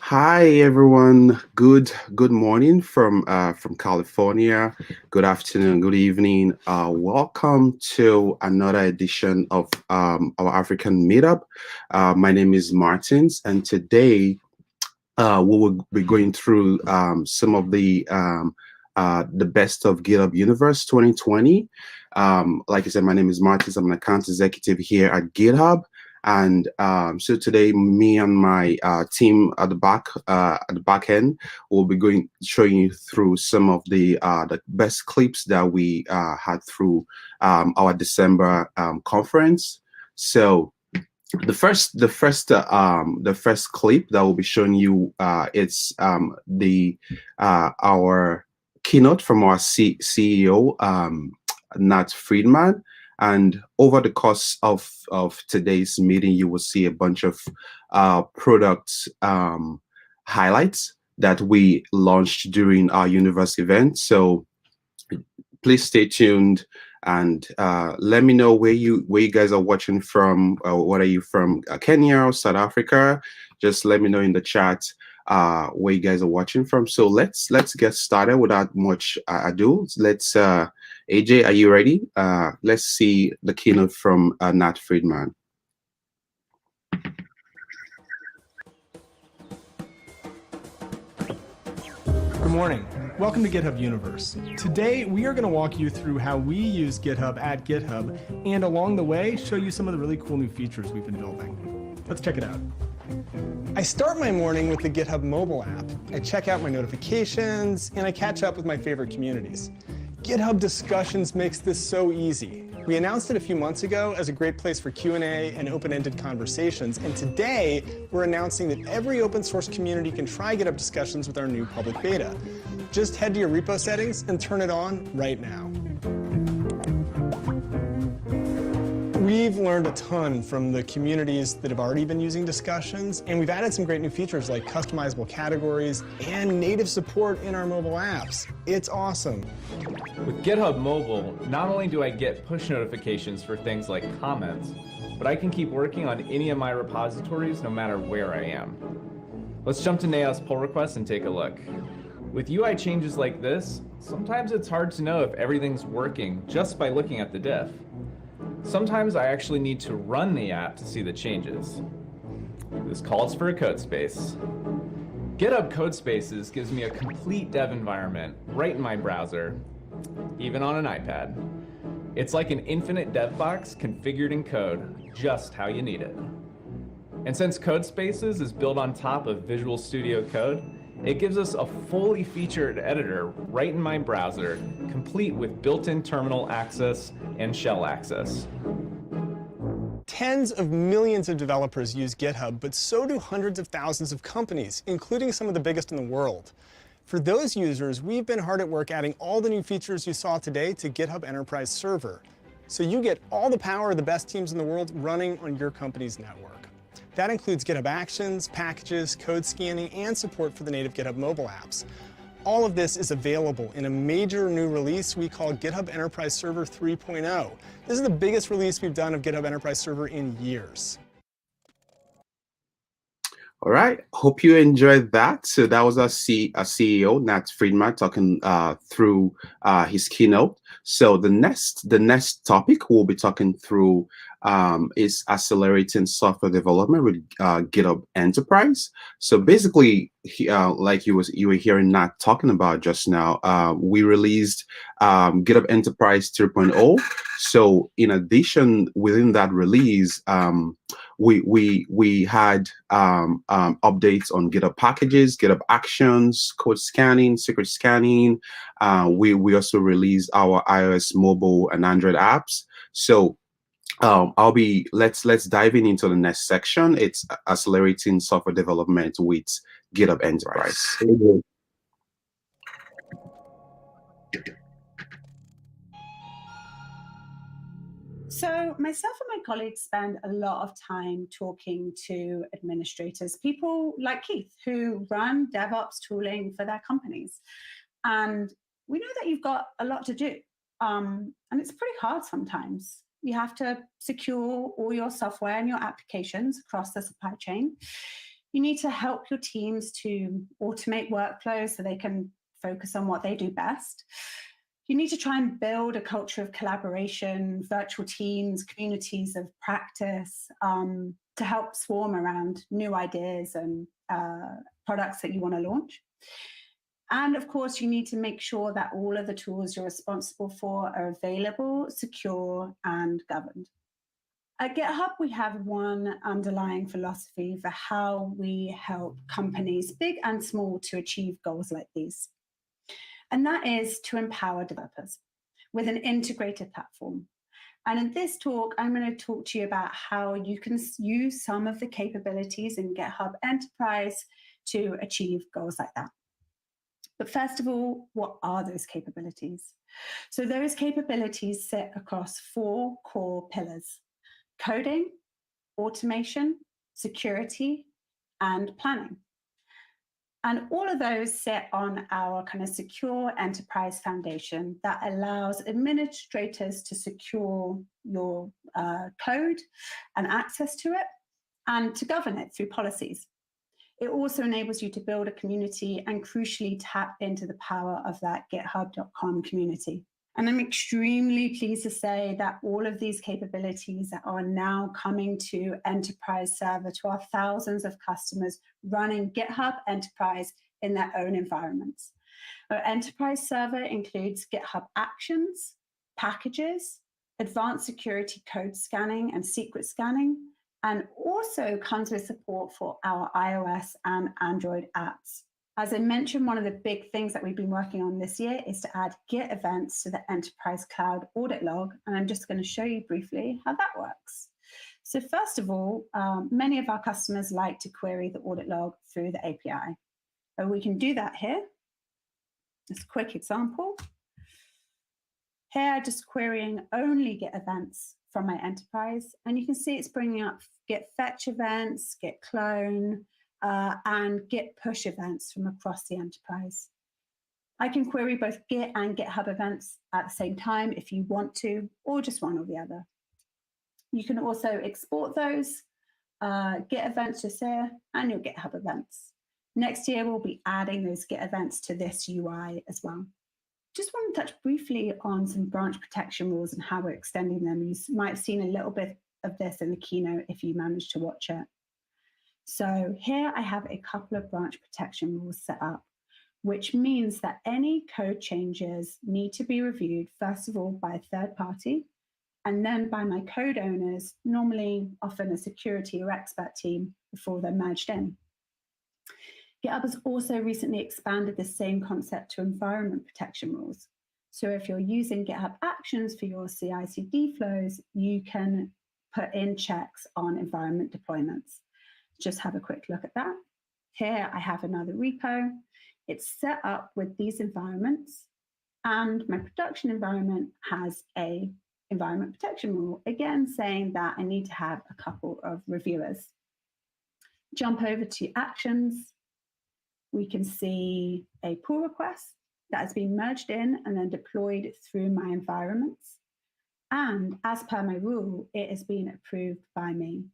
Hi everyone. Good morning from California. Good afternoon, good evening. Welcome to another edition of our African Meetup. My name is Martins, and today we will be going through some of the best of GitHub Universe 2020. Like I said, my name is Martins. I'm an account executive here at GitHub. And so today, me and my team at the back end will be going showing you through some of the best clips that we had through our December conference. So the first clip that will be showing you it's the our keynote from our CEO Nat Friedman. And over the course of today's meeting, you will see a bunch of product highlights that we launched during our Universe event. So please stay tuned and let me know where you guys are watching from. What are you from? Kenya or South Africa? Just let me know in the chat where you guys are watching from. So let's get started without much ado. Let's AJ, are you ready? Let's see the keynote from Nat Friedman. Good morning. Welcome to GitHub Universe. Today, we are going to walk you through how we use GitHub at GitHub, and along the way, show you some of the really cool new features we've been building. Let's check it out. I start my morning with the GitHub mobile app. I check out my notifications, and I catch up with my favorite communities. GitHub Discussions makes this so easy. We announced it a few months ago as a great place for Q&A and open-ended conversations, and today we're announcing that every open source community can try GitHub Discussions with our new public beta. Just head to your repo settings and turn it on right now. We've learned a ton from the communities that have already been using Discussions, and we've added some great new features like customizable categories and native support in our mobile apps. It's awesome. With GitHub Mobile, not only do I get push notifications for things like comments, but I can keep working on any of my repositories no matter where I am. Let's jump to Naos pull requests and take a look. With UI changes like this, sometimes it's hard to know if everything's working just by looking at the diff. Sometimes I actually need to run the app to see the changes. This calls for a CodeSpace. GitHub CodeSpaces gives me a complete dev environment right in my browser, even on an iPad. It's like an infinite dev box configured in code, just how you need it. And since CodeSpaces is built on top of Visual Studio Code, it gives us a fully featured editor right in my browser, complete with built-in terminal access and shell access. Tens of millions of developers use GitHub, but so do hundreds of thousands of companies, including some of the biggest in the world. For those users, we've been hard at work adding all the new features you saw today to GitHub Enterprise Server, so you get all the power of the best teams in the world running on your company's network. That includes GitHub Actions, packages, code scanning, and support for the native GitHub mobile apps. All of this is available in a major new release we call GitHub Enterprise Server 3.0. This is the biggest release we've done of GitHub Enterprise Server in years. All right, hope you enjoyed that. So that was our CEO, Nat Friedman, talking through his keynote. So the next topic we'll be talking through is accelerating software development with GitHub Enterprise. So basically, like you were hearing Nat talking about just now, we released GitHub Enterprise 3.0. So in addition, within that release, we had updates on GitHub packages, GitHub Actions, code scanning, secret scanning. We also released our iOS mobile and Android apps. So let's dive into the next section. It's accelerating software development with GitHub Enterprise. So myself and my colleagues spend a lot of time talking to administrators, people like Keith, who run DevOps tooling for their companies. And we know that you've got a lot to do. And it's pretty hard sometimes. You have to secure all your software and your applications across the supply chain. You need to help your teams to automate workflows so they can focus on what they do best. You need to try and build a culture of collaboration, virtual teams, communities of practice to help swarm around new ideas and products that you want to launch. And of course, you need to make sure that all of the tools you're responsible for are available, secure, and governed. At GitHub, we have one underlying philosophy for how we help companies, big and small, to achieve goals like these. And that is to empower developers with an integrated platform. And in this talk, I'm going to talk to you about how you can use some of the capabilities in GitHub Enterprise to achieve goals like that. But first of all, what are those capabilities? So those capabilities sit across 4 core pillars: coding, automation, security, and planning. And all of those sit on our kind of secure enterprise foundation that allows administrators to secure your code and access to it and to govern it through policies. It also enables you to build a community and crucially tap into the power of that github.com community. And I'm extremely pleased to say that all of these capabilities are now coming to Enterprise Server, to our thousands of customers running GitHub Enterprise in their own environments. Our Enterprise Server includes GitHub Actions, packages, advanced security code scanning and secret scanning, and also comes with support for our iOS and Android apps. As I mentioned, one of the big things that we've been working on this year is to add Git events to the Enterprise Cloud audit log, and I'm just going to show you briefly how that works. So first of all, many of our customers like to query the audit log through the API. So we can do that here. Just a quick example. Here, just querying only Git events from my enterprise, and you can see it's bringing up Git fetch events, Git clone, and Git push events from across the enterprise. I can query both Git and GitHub events at the same time if you want to, or just one or the other. You can also export those Git events just here and your GitHub events. Next year, we'll be adding those Git events to this UI as well. Just want to touch briefly on some branch protection rules and how we're extending them. You might have seen a little bit of this in the keynote if you managed to watch it. So here I have a couple of branch protection rules set up, which means that any code changes need to be reviewed, first of all, by a third party, and then by my code owners, normally often a security or expert team, before they're merged in. GitHub has also recently expanded the same concept to environment protection rules. So if you're using GitHub Actions for your CI/CD flows, you can put in checks on environment deployments. Just have a quick look at that. Here I have another repo. It's set up with these environments, and my production environment has a environment protection rule, again saying that I need to have a couple of reviewers. Jump over to Actions. We can see a pull request that has been merged in and then deployed through my environments. And as per my rule, it has been approved by me.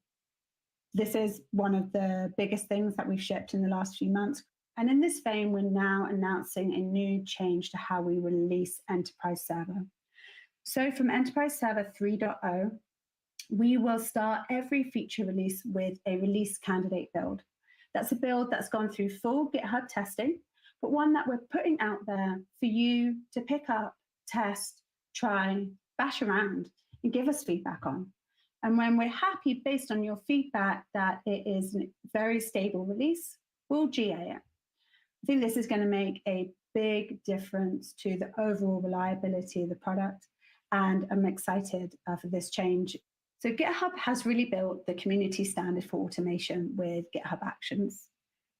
This is one of the biggest things that we've shipped in the last few months. And in this vein, we're now announcing a new change to how we release Enterprise Server. So from Enterprise Server 3.0, we will start every feature release with a release candidate build. That's a build that's gone through full GitHub testing, but one that we're putting out there for you to pick up, test, try, bash around, and give us feedback on. And when we're happy based on your feedback that it is a very stable release, we'll GA it. I think this is going to make a big difference to the overall reliability of the product, and I'm excited for this change. So GitHub has really built the community standard for automation with GitHub Actions.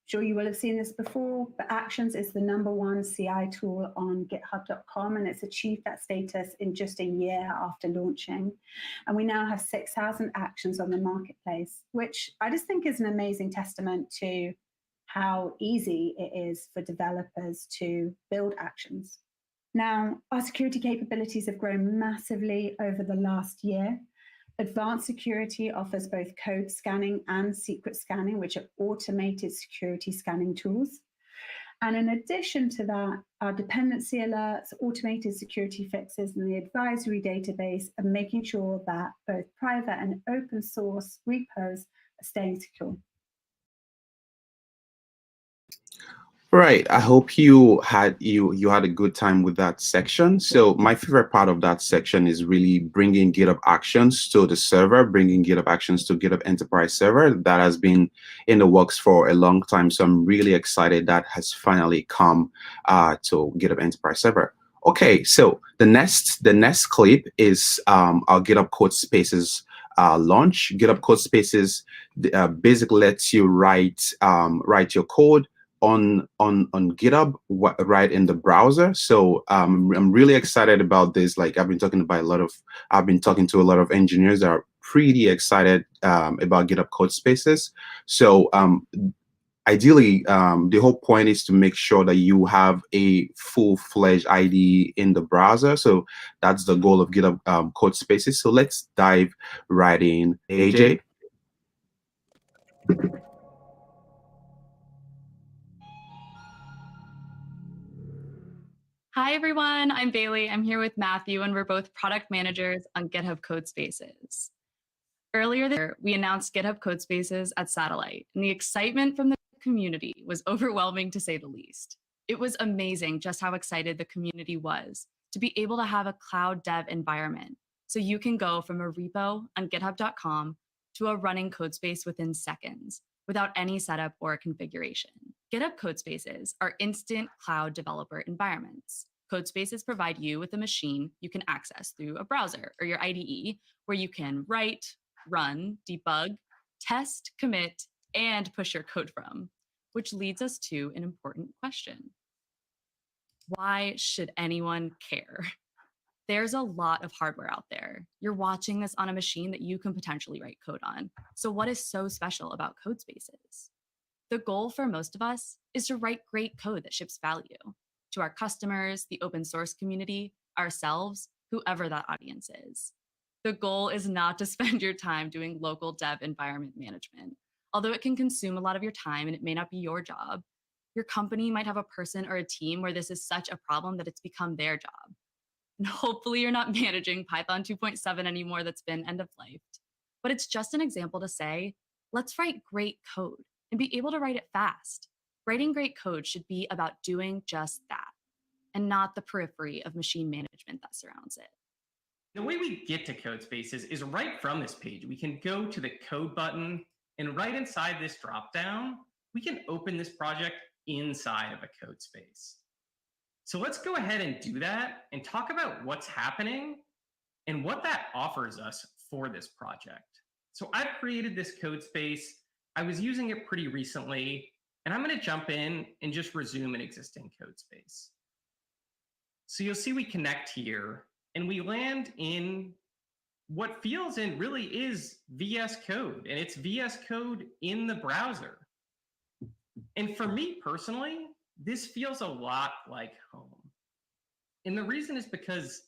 Sure, you will have seen this before, but Actions is the #1 CI tool on github.com, and it's achieved that status in just a year after launching. And we now have 6,000 actions on the marketplace, which I just think is an amazing testament to how easy it is for developers to build actions. Now, our security capabilities have grown massively over the last year, Advanced Security offers both code scanning and secret scanning, which are automated security scanning tools. And in addition to that, our dependency alerts, automated security fixes, and the advisory database are making sure that both private and open source repos are staying secure. Right. I hope you had a good time with that section. So my favorite part of that section is really bringing GitHub Actions to the server, bringing GitHub Actions to GitHub Enterprise Server. That has been in the works for a long time. So I'm really excited that has finally come to GitHub Enterprise Server. Okay, so the next clip is our GitHub CodeSpaces launch. GitHub CodeSpaces basically lets you write your code on GitHub right in the browser. So I'm really excited about this. Like I've been talking to a lot of engineers that are pretty excited about GitHub CodeSpaces. So ideally, the whole point is to make sure that you have a full-fledged IDE in the browser. So that's the goal of GitHub CodeSpaces. So let's dive right in. AJ. Hi, everyone. I'm Bailey. I'm here with Matthew, and we're both product managers on GitHub CodeSpaces. Earlier this year, we announced GitHub CodeSpaces at Satellite, and the excitement from the community was overwhelming, to say the least. It was amazing just how excited the community was to be able to have a cloud dev environment, so you can go from a repo on github.com to a running CodeSpace within seconds, without any setup or configuration. GitHub CodeSpaces are instant cloud developer environments. CodeSpaces provide you with a machine you can access through a browser or your IDE, where you can write, run, debug, test, commit, and push your code from, which leads us to an important question. Why should anyone care? There's a lot of hardware out there. You're watching this on a machine that you can potentially write code on. So what is so special about CodeSpaces? The goal for most of us is to write great code that ships value to our customers, the open source community, ourselves, whoever that audience is. The goal is not to spend your time doing local dev environment management, although it can consume a lot of your time and it may not be your job. Your company might have a person or a team where this is such a problem that it's become their job. And hopefully you're not managing Python 2.7 anymore, that's been end of life. But it's just an example to say, let's write great code and be able to write it fast. Writing great code should be about doing just that, and not the periphery of machine management that surrounds it. The way we get to CodeSpaces is right from this page. We can go to the code button, and right inside this dropdown, we can open this project inside of a CodeSpace. So let's go ahead and do that and talk about what's happening and what that offers us for this project. So I've created this CodeSpace. I was using it pretty recently, and I'm going to jump in and just resume an existing CodeSpace. So you'll see we connect here, and we land in what feels and really is VS Code, and it's VS Code in the browser. And for me personally, this feels a lot like home. And the reason is because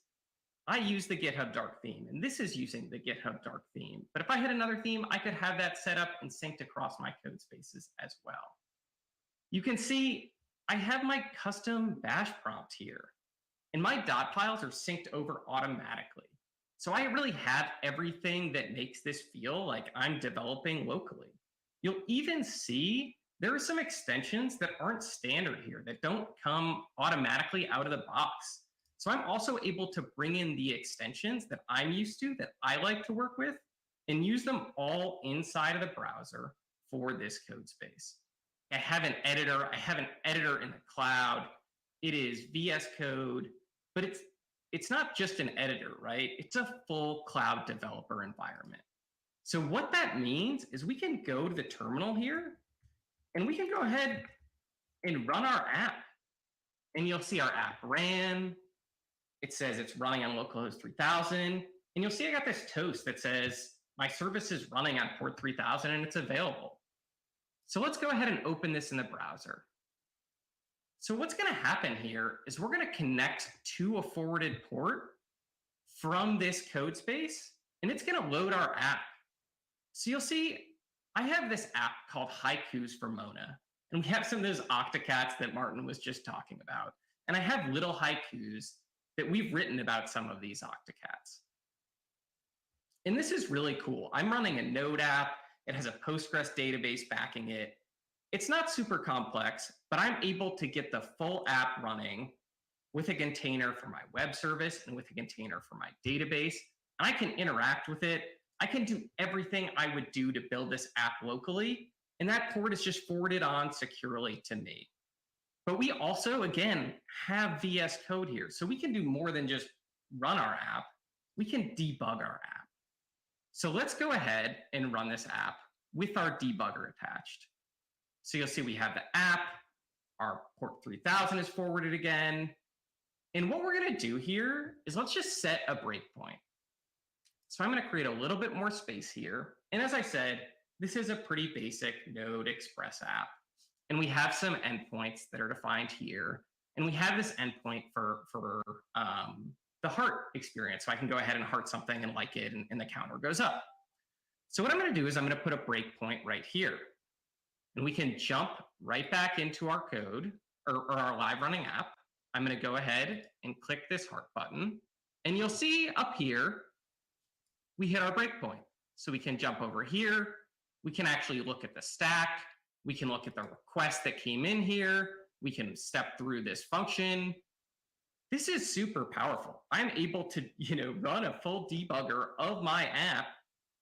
I use the GitHub Dark theme, and this is using the GitHub Dark theme. But if I had another theme, I could have that set up and synced across my CodeSpaces as well. You can see I have my custom bash prompt here, and my dot files are synced over automatically. So I really have everything that makes this feel like I'm developing locally. You'll even see there are some extensions that aren't standard here, that don't come automatically out of the box. So I'm also able to bring in the extensions that I'm used to, that I like to work with, and use them all inside of the browser for this CodeSpace. I have an editor. I have an editor in the cloud. It is VS Code, but it's not just an editor, right? It's a full cloud developer environment. So what that means is we can go to the terminal here, and we can go ahead and run our app. And you'll see our app ran. It says it's running on localhost 3000. And you'll see I got this toast that says my service is running on port 3000 and it's available. So let's go ahead and open this in the browser. So what's going to happen here is we're going to connect to a forwarded port from this CodeSpace and it's going to load our app. So you'll see I have this app called Haikus for Mona, and we have some of those octocats that Martin was just talking about. And I have little haikus that we've written about some of these octocats. And this is really cool. I'm running a Node app. It has a Postgres database backing it. It's not super complex, but I'm able to get the full app running with a container for my web service and with a container for my database. And I can interact with it. I can do everything I would do to build this app locally. And that port is just forwarded on securely to me. But we also, again, have VS Code here. So we can do more than just run our app. We can debug our app. So let's go ahead and run this app with our debugger attached. So you'll see we have the app, our port 3000 is forwarded again. And what we're going to do here is let's just set a breakpoint. So I'm going to create a little bit more space here. And as I said, this is a pretty basic Node Express app. And we have some endpoints that are defined here. And we have this endpoint for the heart experience. So I can go ahead and heart something and like it, and the counter goes up. So what I'm going to do is I'm going to put a breakpoint right here. And we can jump right back into our code or our live running app. I'm going to go ahead and click this heart button. And you'll see up here, we hit our breakpoint. So we can jump over here. We can actually look at the stack. We can look at the request that came in here. We can step through this function. This is super powerful. I'm able to, run a full debugger of my app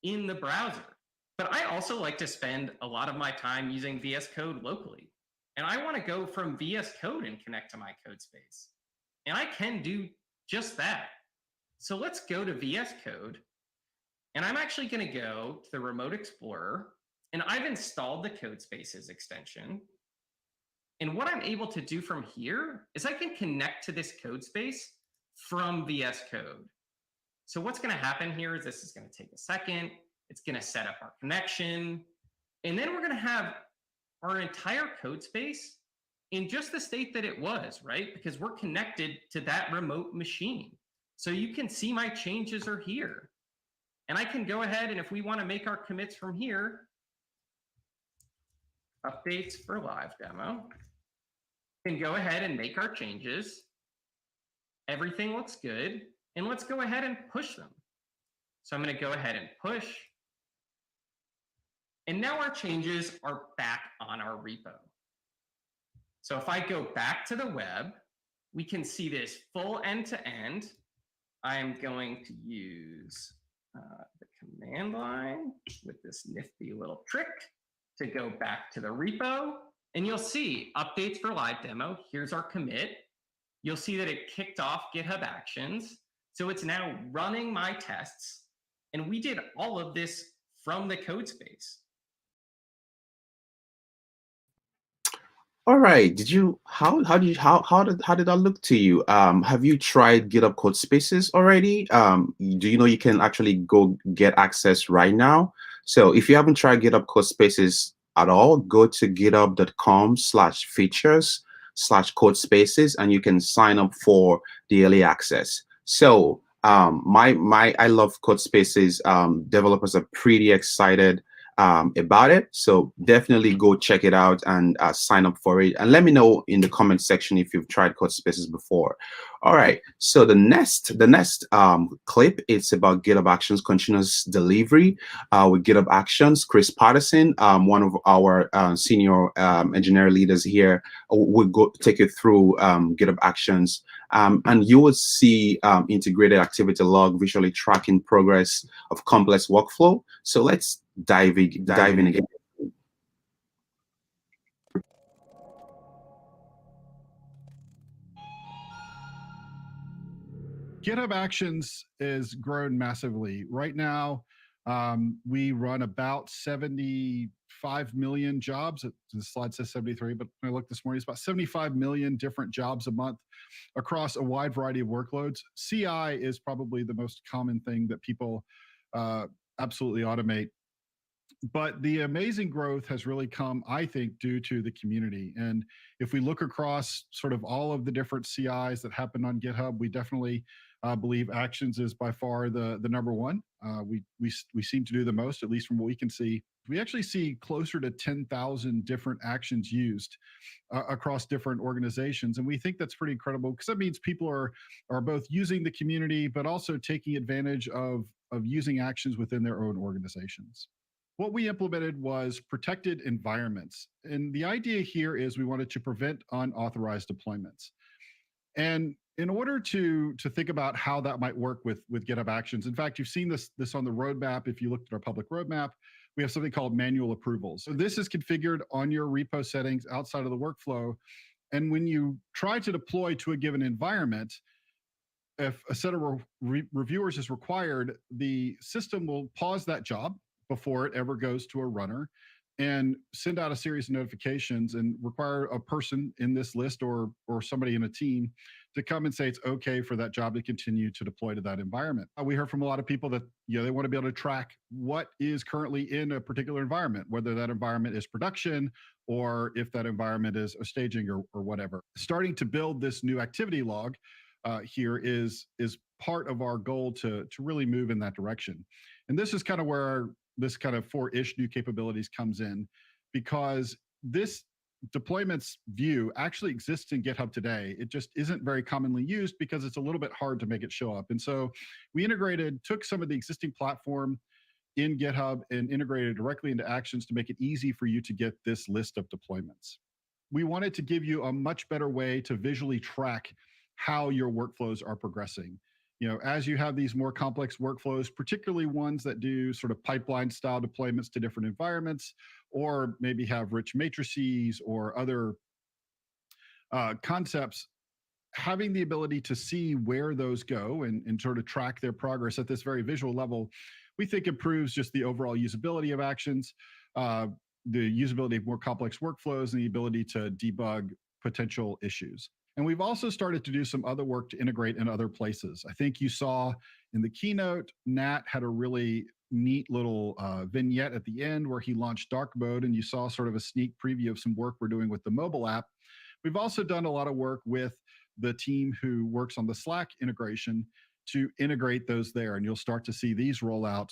in the browser. But I also like to spend a lot of my time using VS Code locally. And I want to go from VS Code and connect to my CodeSpace. And I can do just that. So let's go to VS Code. And I'm actually going to go to the Remote Explorer. And I've installed the CodeSpaces extension. And what I'm able to do from here is I can connect to this CodeSpace from VS Code. So what's going to happen here is this is going to take a second. It's going to set up our connection. And then we're going to have our entire CodeSpace in just the state that it was, right? Because we're connected to that remote machine. So you can see my changes are here. And I can go ahead, and if we want to make our commits from here, updates for live demo, can go ahead and make our changes. Everything looks good. And let's go ahead and push them. So I'm going to go ahead and push. And now our changes are back on our repo. So if I go back to the web, we can see this full end-to-end. I'm going to use the command line with this nifty little trick to go back to the repo. And you'll see updates for live demo. Here's our commit. You'll see that it kicked off GitHub Actions. So it's now running my tests. And we did all of this from the CodeSpace. All right. How did that look to you? Have you tried GitHub CodeSpaces already? Do you know you can actually go get access right now? So if you haven't tried GitHub CodeSpaces at all, go to github.com/features/CodeSpaces, and you can sign up for the early access. So I love CodeSpaces. Developers are pretty excited about it, so definitely go check it out and sign up for it, and let me know in the comment section if you've tried CodeSpaces before. All right, so the next clip, it's about GitHub Actions continuous delivery with GitHub Actions. Chris Patterson, one of our senior engineer leaders here, will go take you through GitHub Actions, and you will see integrated activity log, visually tracking progress of complex workflow. So let's dive in again. GitHub Actions is grown massively. Right now, we run about 75 million jobs. The slide says 73, but when I looked this morning, it's about 75 million different jobs a month across a wide variety of workloads. CI is probably the most common thing that people absolutely automate. But the amazing growth has really come, I think, due to the community. And if we look across sort of all of the different CIs that happen on GitHub, we definitely I believe Actions is by far the number one. We seem to do the most, at least from what we can see. We actually see closer to 10,000 different actions used across different organizations, and we think that's pretty incredible because that means people are both using the community but also taking advantage of using actions within their own organizations. What we implemented was protected environments, and the idea here is we wanted to prevent unauthorized deployments. And in order to think about how that might work with GitHub Actions, in fact, you've seen this on the roadmap. If you looked at our public roadmap, we have something called manual approvals. So this is configured on your repo settings outside of the workflow. And when you try to deploy to a given environment, if a set of reviewers is required, the system will pause that job before it ever goes to a runner and send out a series of notifications and require a person in this list or somebody in a team to come and say it's okay for that job to continue to deploy to that environment. We heard from a lot of people that they want to be able to track what is currently in a particular environment, whether that environment is production or if that environment is a staging or whatever. Starting to build this new activity log here is part of our goal to really move in that direction. And this is kind of where this kind of 4-ish new capabilities comes in, because this deployments view actually exists in GitHub today. It just isn't very commonly used because it's a little bit hard to make it show up. And so we took some of the existing platform in GitHub and integrated directly into Actions to make it easy for you to get this list of deployments. We wanted to give you a much better way to visually track how your workflows are progressing. As you have these more complex workflows, particularly ones that do sort of pipeline style deployments to different environments, or maybe have rich matrices or other concepts, having the ability to see where those go and sort of track their progress at this very visual level, we think improves just the overall usability of Actions, the usability of more complex workflows, and the ability to debug potential issues. And we've also started to do some other work to integrate in other places. I think you saw in the keynote, Nat had a really neat little vignette at the end where he launched dark mode, and you saw sort of a sneak preview of some work we're doing with the mobile app. We've also done a lot of work with the team who works on the Slack integration to integrate those there, and you'll start to see these roll out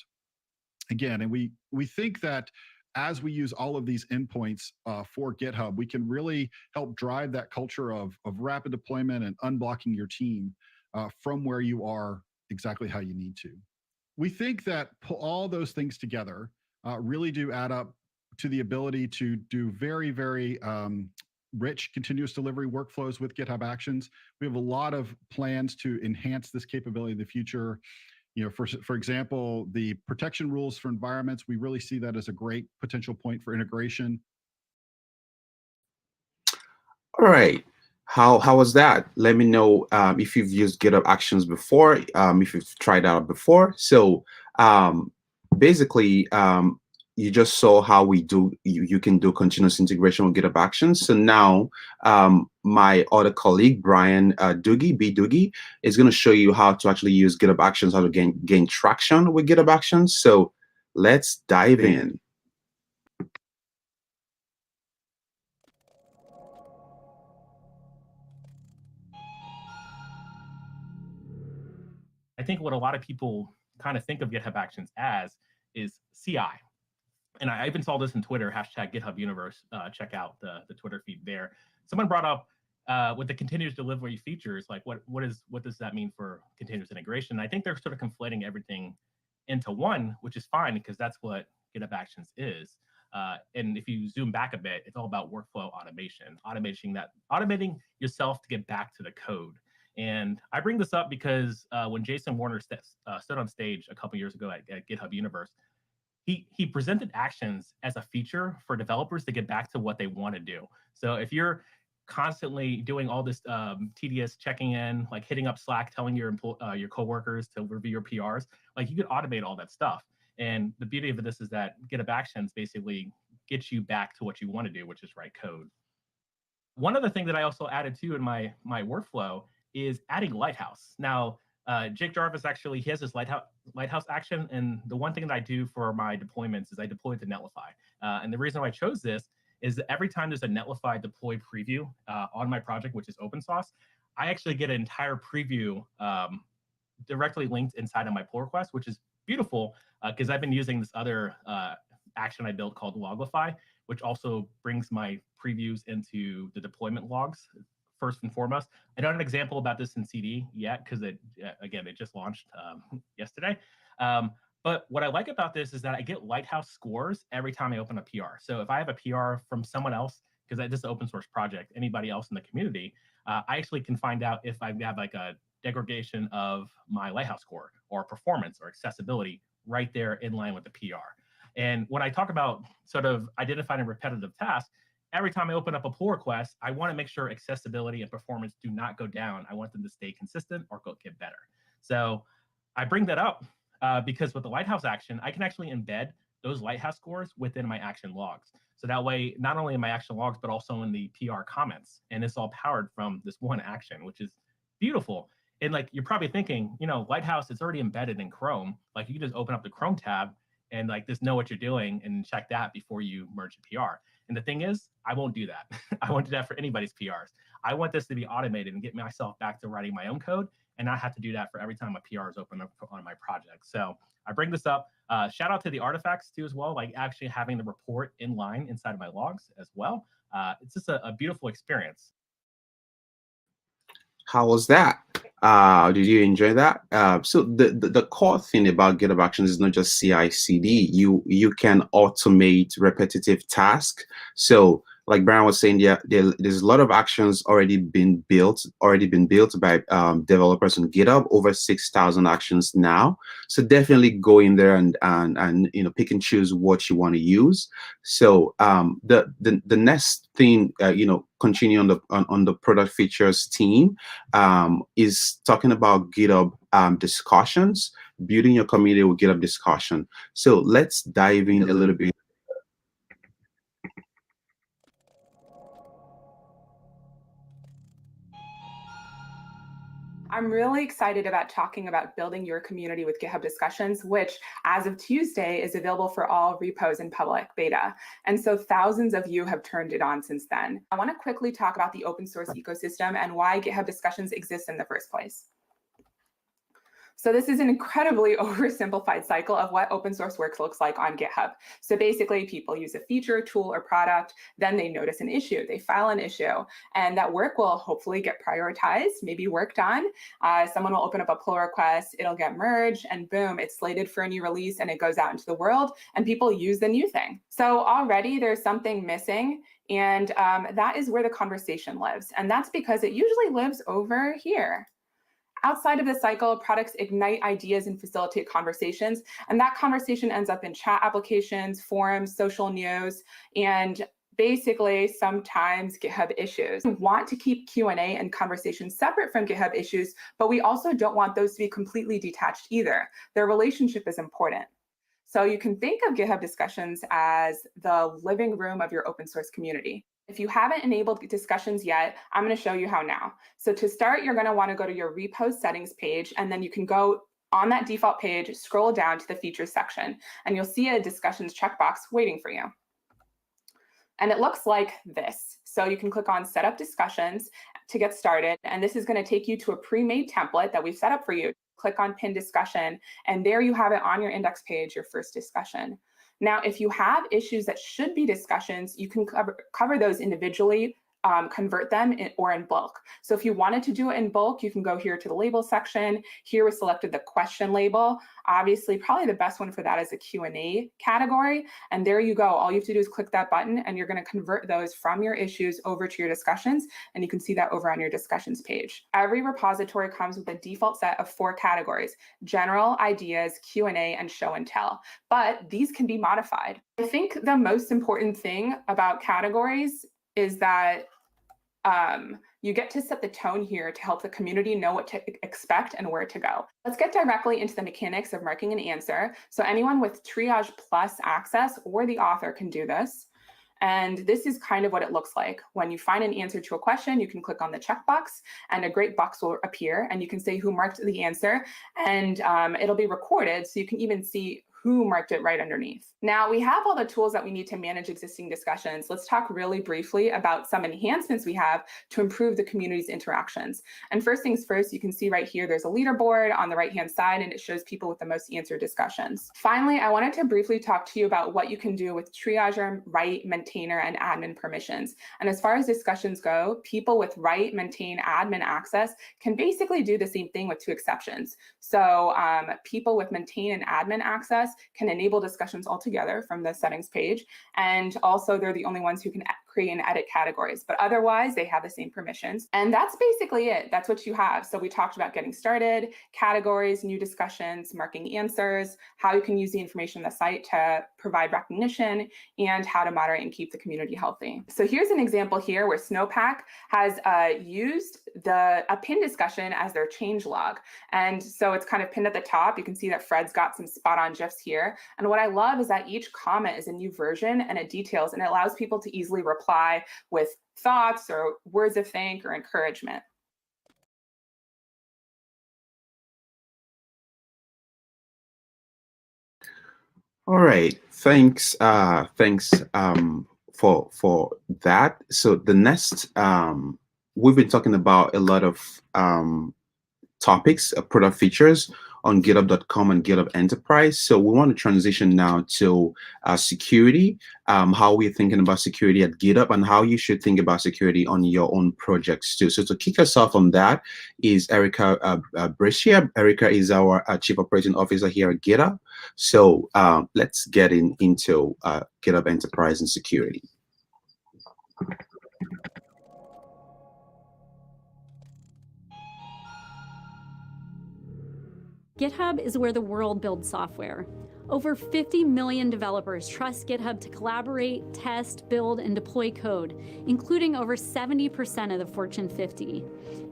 again. And we think that as we use all of these endpoints for GitHub, we can really help drive that culture of rapid deployment and unblocking your team from where you are exactly how you need to. We think that all those things together really do add up to the ability to do very, very rich continuous delivery workflows with GitHub Actions. We have a lot of plans to enhance this capability in the future. For example, the protection rules for environments, we really see that as a great potential point for integration. All right. How was that? Let me know if you've used GitHub Actions before, if you've tried out before. So basically, you just saw how we do. You can do continuous integration with GitHub Actions. So now my other colleague, Brian Doogie, is going to show you how to actually use GitHub Actions, how to gain traction with GitHub Actions. So let's dive in. I think what a lot of people kind of think of GitHub Actions as is CI. And I've installed this in Twitter, hashtag GitHub Universe. Check out the Twitter feed there. Someone brought up with the continuous delivery features, like what does that mean for continuous integration? I think they're sort of conflating everything into one, which is fine because that's what GitHub Actions is. And if you zoom back a bit, it's all about workflow automation, automating yourself to get back to the code. And I bring this up because when Jason Warner stood on stage a couple years ago at GitHub Universe, he presented Actions as a feature for developers to get back to what they want to do. So if you're constantly doing all this tedious checking in, like hitting up Slack, telling your coworkers to review your PRs, like you could automate all that stuff. And the beauty of this is that GitHub Actions basically gets you back to what you want to do, which is write code. One other thing that I also added too in my workflow is adding Lighthouse. Now, Jake Jarvis actually, he has this Lighthouse action, and the one thing that I do for my deployments is I deploy it to Netlify. And the reason why I chose this is that every time there's a Netlify deploy preview on my project, which is open source, I actually get an entire preview directly linked inside of my pull request, which is beautiful because I've been using this other action I built called Logify, which also brings my previews into the deployment logs first and foremost. I don't have an example about this in CD yet because it just launched yesterday. But what I like about this is that I get Lighthouse scores every time I open a PR. So if I have a PR from someone else, because this is an open source project, anybody else in the community, I actually can find out if I have like a degradation of my Lighthouse score or performance or accessibility right there in line with the PR. And when I talk about sort of identifying a repetitive task, every time I open up a pull request, I want to make sure accessibility and performance do not go down. I want them to stay consistent or get better. So I bring that up because with the Lighthouse action, I can actually embed those Lighthouse scores within my action logs. So that way, not only in my action logs, but also in the PR comments. And it's all powered from this one action, which is beautiful. And like, you're probably thinking, Lighthouse is already embedded in Chrome. Like, you can just open up the Chrome tab and like just know what you're doing and check that before you merge a PR. And the thing is, I won't do that. I won't do that for anybody's PRs. I want this to be automated and get myself back to writing my own code and not have to do that for every time a PR is open up on my project. So I bring this up. Shout out to the artifacts too as well, like actually having the report in line inside of my logs as well. It's just a beautiful experience. How was that? Did you enjoy that? So the core thing about GitHub Actions is not just CI/CD. You can automate repetitive tasks. So like Brian was saying, there's a lot of actions already been built by developers on GitHub, over 6,000 actions now. So definitely go in there and pick and choose what you want to use. So the next thing, continue on the product features team is talking about GitHub Discussions, building your community with GitHub Discussion. So let's dive in a little bit. I'm really excited about talking about building your community with GitHub Discussions, which as of Tuesday is available for all repos in public beta. And so thousands of you have turned it on since then. I want to quickly talk about the open source ecosystem and why GitHub Discussions exists in the first place. So this is an incredibly oversimplified cycle of what open source work looks like on GitHub. So basically, people use a feature, tool, or product, then they notice an issue, they file an issue, and that work will hopefully get prioritized, maybe worked on. Someone will open up a pull request, it'll get merged, and boom, it's slated for a new release, and it goes out into the world, and people use the new thing. So already there's something missing, and that is where the conversation lives. And that's because it usually lives over here. Outside of the cycle, products ignite ideas and facilitate conversations, and that conversation ends up in chat applications, forums, social news, and basically sometimes GitHub issues. We want to keep Q&A and conversations separate from GitHub issues, but we also don't want those to be completely detached either. Their relationship is important. So you can think of GitHub Discussions as the living room of your open source community. If you haven't enabled discussions yet, I'm going to show you how now. So to start, you're going to want to go to your repos settings page, and then you can go on that default page, scroll down to the features section, and you'll see a discussions checkbox waiting for you. And it looks like this. So you can click on Set Up Discussions to get started, and this is going to take you to a pre-made template that we've set up for you. Click on Pin Discussion, and there you have it on your index page, your first discussion. Now, if you have issues that should be discussions, you can cover those individually, convert them or in bulk. So if you wanted to do it in bulk, you can go here to the label section. Here we selected the question label. Obviously, probably the best one for that is a Q&A category. And there you go. All you have to do is click that button, and you're going to convert those from your issues over to your discussions. And you can see that over on your discussions page. Every repository comes with a default set of 4 categories: general, ideas, Q&A, and show and tell. But these can be modified. I think the most important thing about categories is that you get to set the tone here to help the community know what to expect and where to go. Let's get directly into the mechanics of marking an answer. So anyone with Triage Plus access or the author can do this. And this is kind of what it looks like. When you find an answer to a question, you can click on the checkbox and a great box will appear, and you can say who marked the answer, and it'll be recorded, so you can even see who marked it right underneath. Now we have all the tools that we need to manage existing discussions. Let's talk really briefly about some enhancements we have to improve the community's interactions. And first things first, you can see right here, there's a leaderboard on the right-hand side, and it shows people with the most answered discussions. Finally, I wanted to briefly talk to you about what you can do with triager, write, maintainer, and admin permissions. And as far as discussions go, people with write, maintain, admin access can basically do the same thing with two exceptions. So people with maintain and admin access can enable discussions altogether from the settings page. And also they're the only ones who can create and edit categories, but otherwise they have the same permissions. And that's basically it. That's what you have. So we talked about getting started, categories, new discussions, marking answers, how you can use the information on the site to provide recognition, and how to moderate and keep the community healthy. So here's an example here where Snowpack has used a pin discussion as their change log. And so it's kind of pinned at the top. You can see that Fred's got some spot on GIFs here. And what I love is that each comment is a new version and it details, and it allows people to easily reply with thoughts or words of thank or encouragement. All right, thanks for that. So the next, we've been talking about a lot of topics, product features on github.com and GitHub Enterprise. So we want to transition now to security, how we're thinking about security at GitHub, and how you should think about security on your own projects too. So to kick us off on that is Erica Brescia. Erica is our Chief Operating Officer here at GitHub. So let's get into GitHub Enterprise and security. GitHub is where the world builds software. Over 50 million developers trust GitHub to collaborate, test, build, and deploy code, including over 70% of the Fortune 50.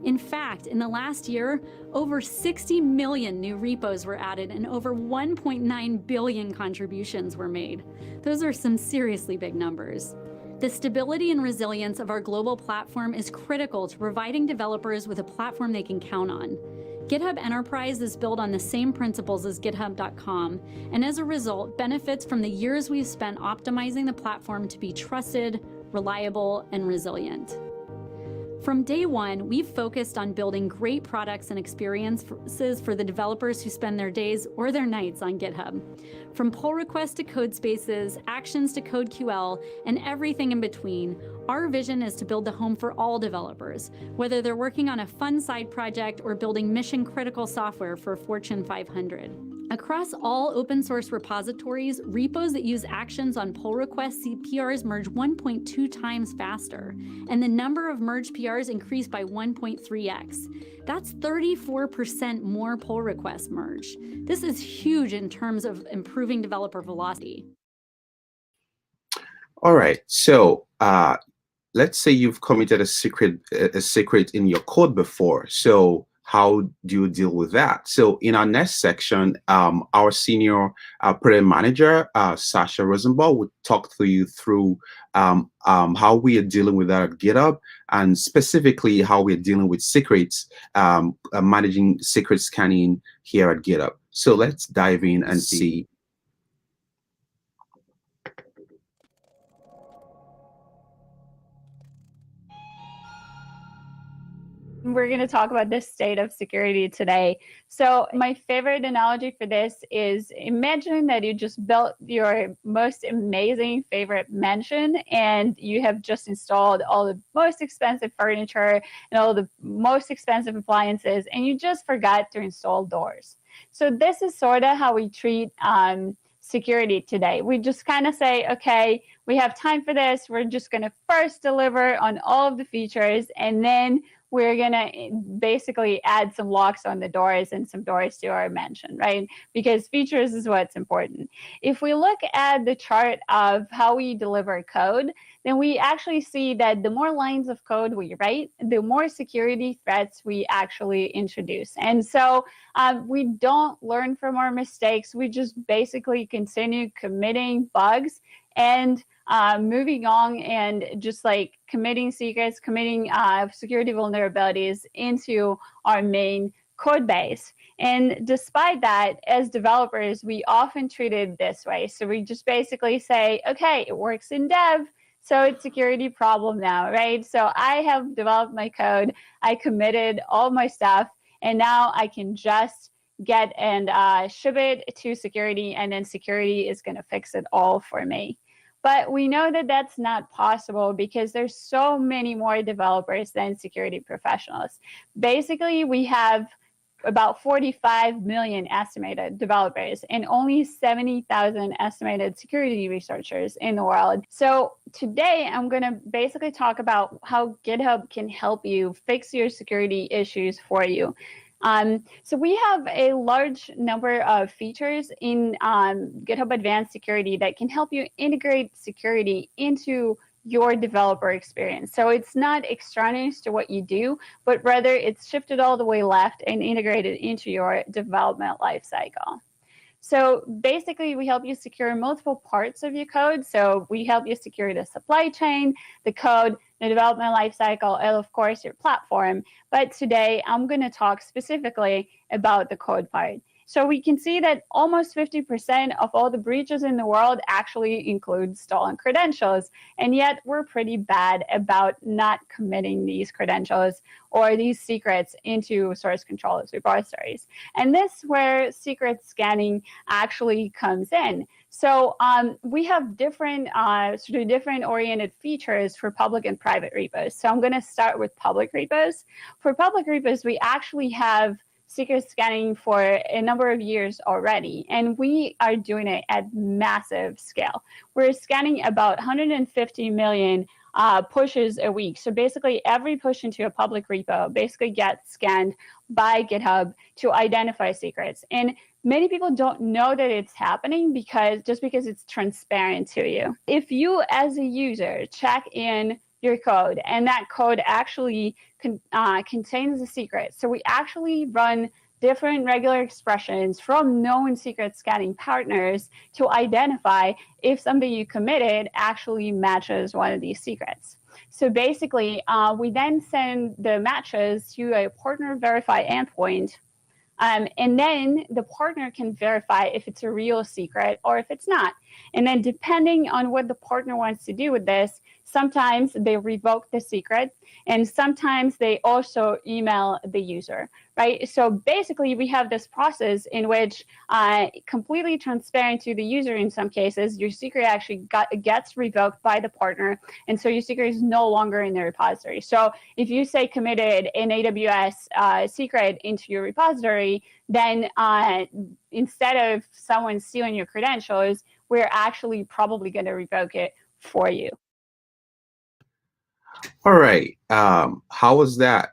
In fact, in the last year, over 60 million new repos were added and over 1.9 billion contributions were made. Those are some seriously big numbers. The stability and resilience of our global platform is critical to providing developers with a platform they can count on. GitHub Enterprise is built on the same principles as GitHub.com, and as a result, benefits from the years we've spent optimizing the platform to be trusted, reliable, and resilient. From day one, we've focused on building great products and experiences for the developers who spend their days or their nights on GitHub. From pull requests to CodeSpaces, actions to CodeQL, and everything in between, our vision is to build the home for all developers, whether they're working on a fun side project or building mission-critical software for Fortune 500. Across all open source repositories, repos that use actions on pull requests see PRs merge 1.2 times faster, and the number of merged PRs increased by 1.3x. That's 34% more pull requests merged. This is huge in terms of improving developer velocity. All right, so let's say you've committed a secret in your code before. So how do you deal with that? So in our next section, our senior project manager, Sasha Rosenbaum, will talk to you through how we are dealing with that at GitHub, and specifically how we're dealing with secrets, managing secret scanning here at GitHub. So let's dive in and see. We're going to talk about the state of security today. So my favorite analogy for this is, imagine that you just built your most amazing favorite mansion and you have just installed all the most expensive furniture and all the most expensive appliances, and you just forgot to install doors. So this is sort of how we treat security today. We just kind of say, okay, we have time for this. We're just going to first deliver on all of the features, and then we're going to basically add some locks on the doors and some doors to our mansion, right? Because features is what's important. If we look at the chart of how we deliver code, then we actually see that the more lines of code we write, the more security threats we actually introduce. And so we don't learn from our mistakes. We just basically continue committing bugs and moving on and just like committing secrets, committing security vulnerabilities into our main code base. And despite that, as developers, we often treat it this way. So we just basically say, okay, it works in dev, so it's a security problem now, right? So I have developed my code, I committed all my stuff, and now I can just get and ship it to security, and then security is going to fix it all for me. But we know that that's not possible because there's so many more developers than security professionals. Basically, we have about 45 million estimated developers and only 70,000 estimated security researchers in the world. So today I'm going to basically talk about how GitHub can help you fix your security issues for you. So we have a large number of features in GitHub Advanced Security that can help you integrate security into your developer experience. So it's not extraneous to what you do, but rather it's shifted all the way left and integrated into your development lifecycle. So basically, we help you secure multiple parts of your code. So we help you secure the supply chain, the code, the development lifecycle, and of course, your platform. But today, I'm going to talk specifically about the code part. So we can see that almost 50% of all the breaches in the world actually include stolen credentials. And yet we're pretty bad about not committing these credentials or these secrets into source control repositories. And this is where secret scanning actually comes in. So we have different different oriented features for public and private repos. So I'm going to start with public repos. For public repos, we actually have secret scanning for a number of years already, and we are doing it at massive scale. We're scanning about 150 million pushes a week. So basically every push into a public repo basically gets scanned by GitHub to identify secrets. And many people don't know that it's happening because it's transparent to you. If you as a user check in your code and that code actually contains a secret. So we actually run different regular expressions from known secret scanning partners to identify if something you committed actually matches one of these secrets. So basically, we then send the matches to a partner verify endpoint. And then the partner can verify if it's a real secret or if it's not. And then depending on what the partner wants to do with this, sometimes they revoke the secret, and sometimes they also email the user, right? So basically, we have this process in which completely transparent to the user in some cases, your secret actually gets revoked by the partner, and so your secret is no longer in the repository. So if you say committed an AWS secret into your repository, then instead of someone stealing your credentials, we're actually probably going to revoke it for you. All right. How was that?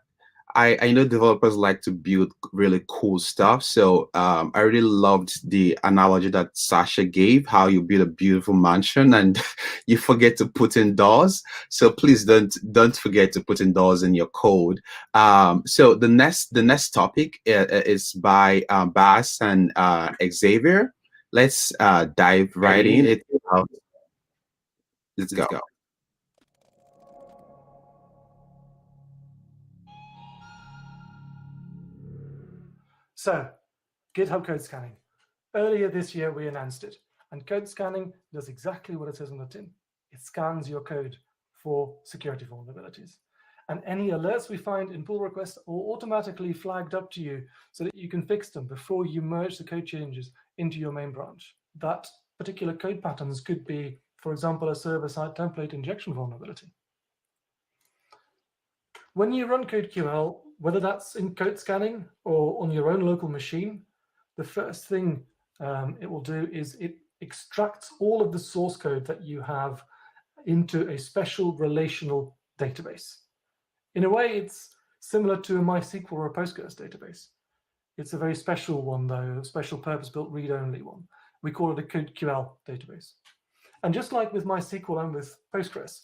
I know developers like to build really cool stuff. So I really loved the analogy that Sasha gave, how you build a beautiful mansion and you forget to put in doors. So please don't forget to put in doors in your code. So the next topic is by Bas and Xavier. Let's dive right in. Let's go. So, GitHub code scanning. Earlier this year, we announced it. And code scanning does exactly what it says on the tin. It scans your code for security vulnerabilities. And any alerts we find in pull requests are automatically flagged up to you so that you can fix them before you merge the code changes into your main branch. That particular code patterns could be, for example, a server-side template injection vulnerability. When you run CodeQL, whether that's in code scanning or on your own local machine, the first thing it will do is it extracts all of the source code that you have into a special relational database. In a way, it's similar to a MySQL or a Postgres database. It's a very special one, though, a special purpose-built read-only one. We call it a CodeQL database. And just like with MySQL and with Postgres,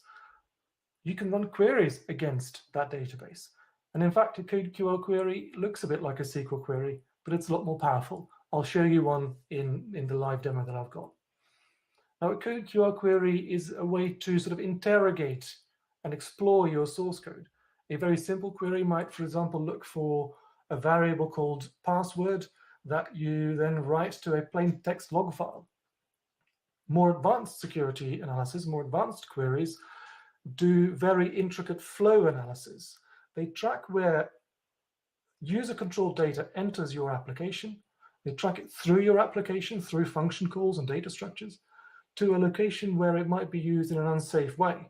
you can run queries against that database. And in fact, a CodeQL query looks a bit like a SQL query, but it's a lot more powerful. I'll show you one in the live demo that I've got. Now, a CodeQL query is a way to sort of interrogate and explore your source code. A very simple query might, for example, look for a variable called password that you then write to a plain text log file. More advanced security analysis, more advanced queries do very intricate flow analysis. They track where user-controlled data enters your application. They track it through your application, through function calls and data structures, to a location where it might be used in an unsafe way.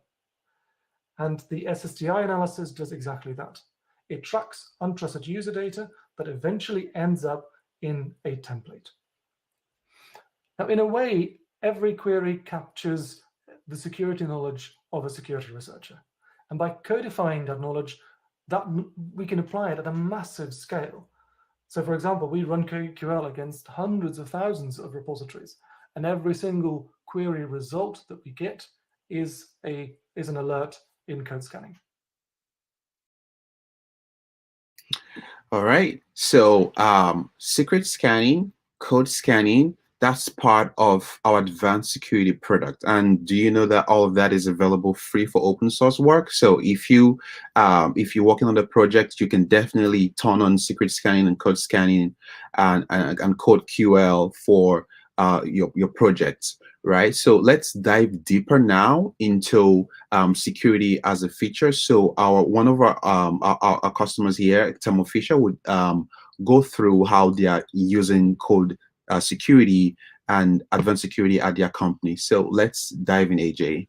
And the SSTI analysis does exactly that. It tracks untrusted user data that eventually ends up in a template. Now, in a way, every query captures the security knowledge of a security researcher. And by codifying that knowledge, that we can apply it at a massive scale. So for example, we run CodeQL against hundreds of thousands of repositories, and every single query result that we get is an alert in code scanning. All right. So secret scanning, code scanning, that's part of our advanced security product. And do you know that all of that is available free for open source work? So if you're working on the project, you can definitely turn on secret scanning and code scanning and CodeQL for your projects, right? So let's dive deeper now into security as a feature. So one of our customers here, Thermo Fisher, would go through how they are using code security and advanced security at their company. So let's dive in, AJ.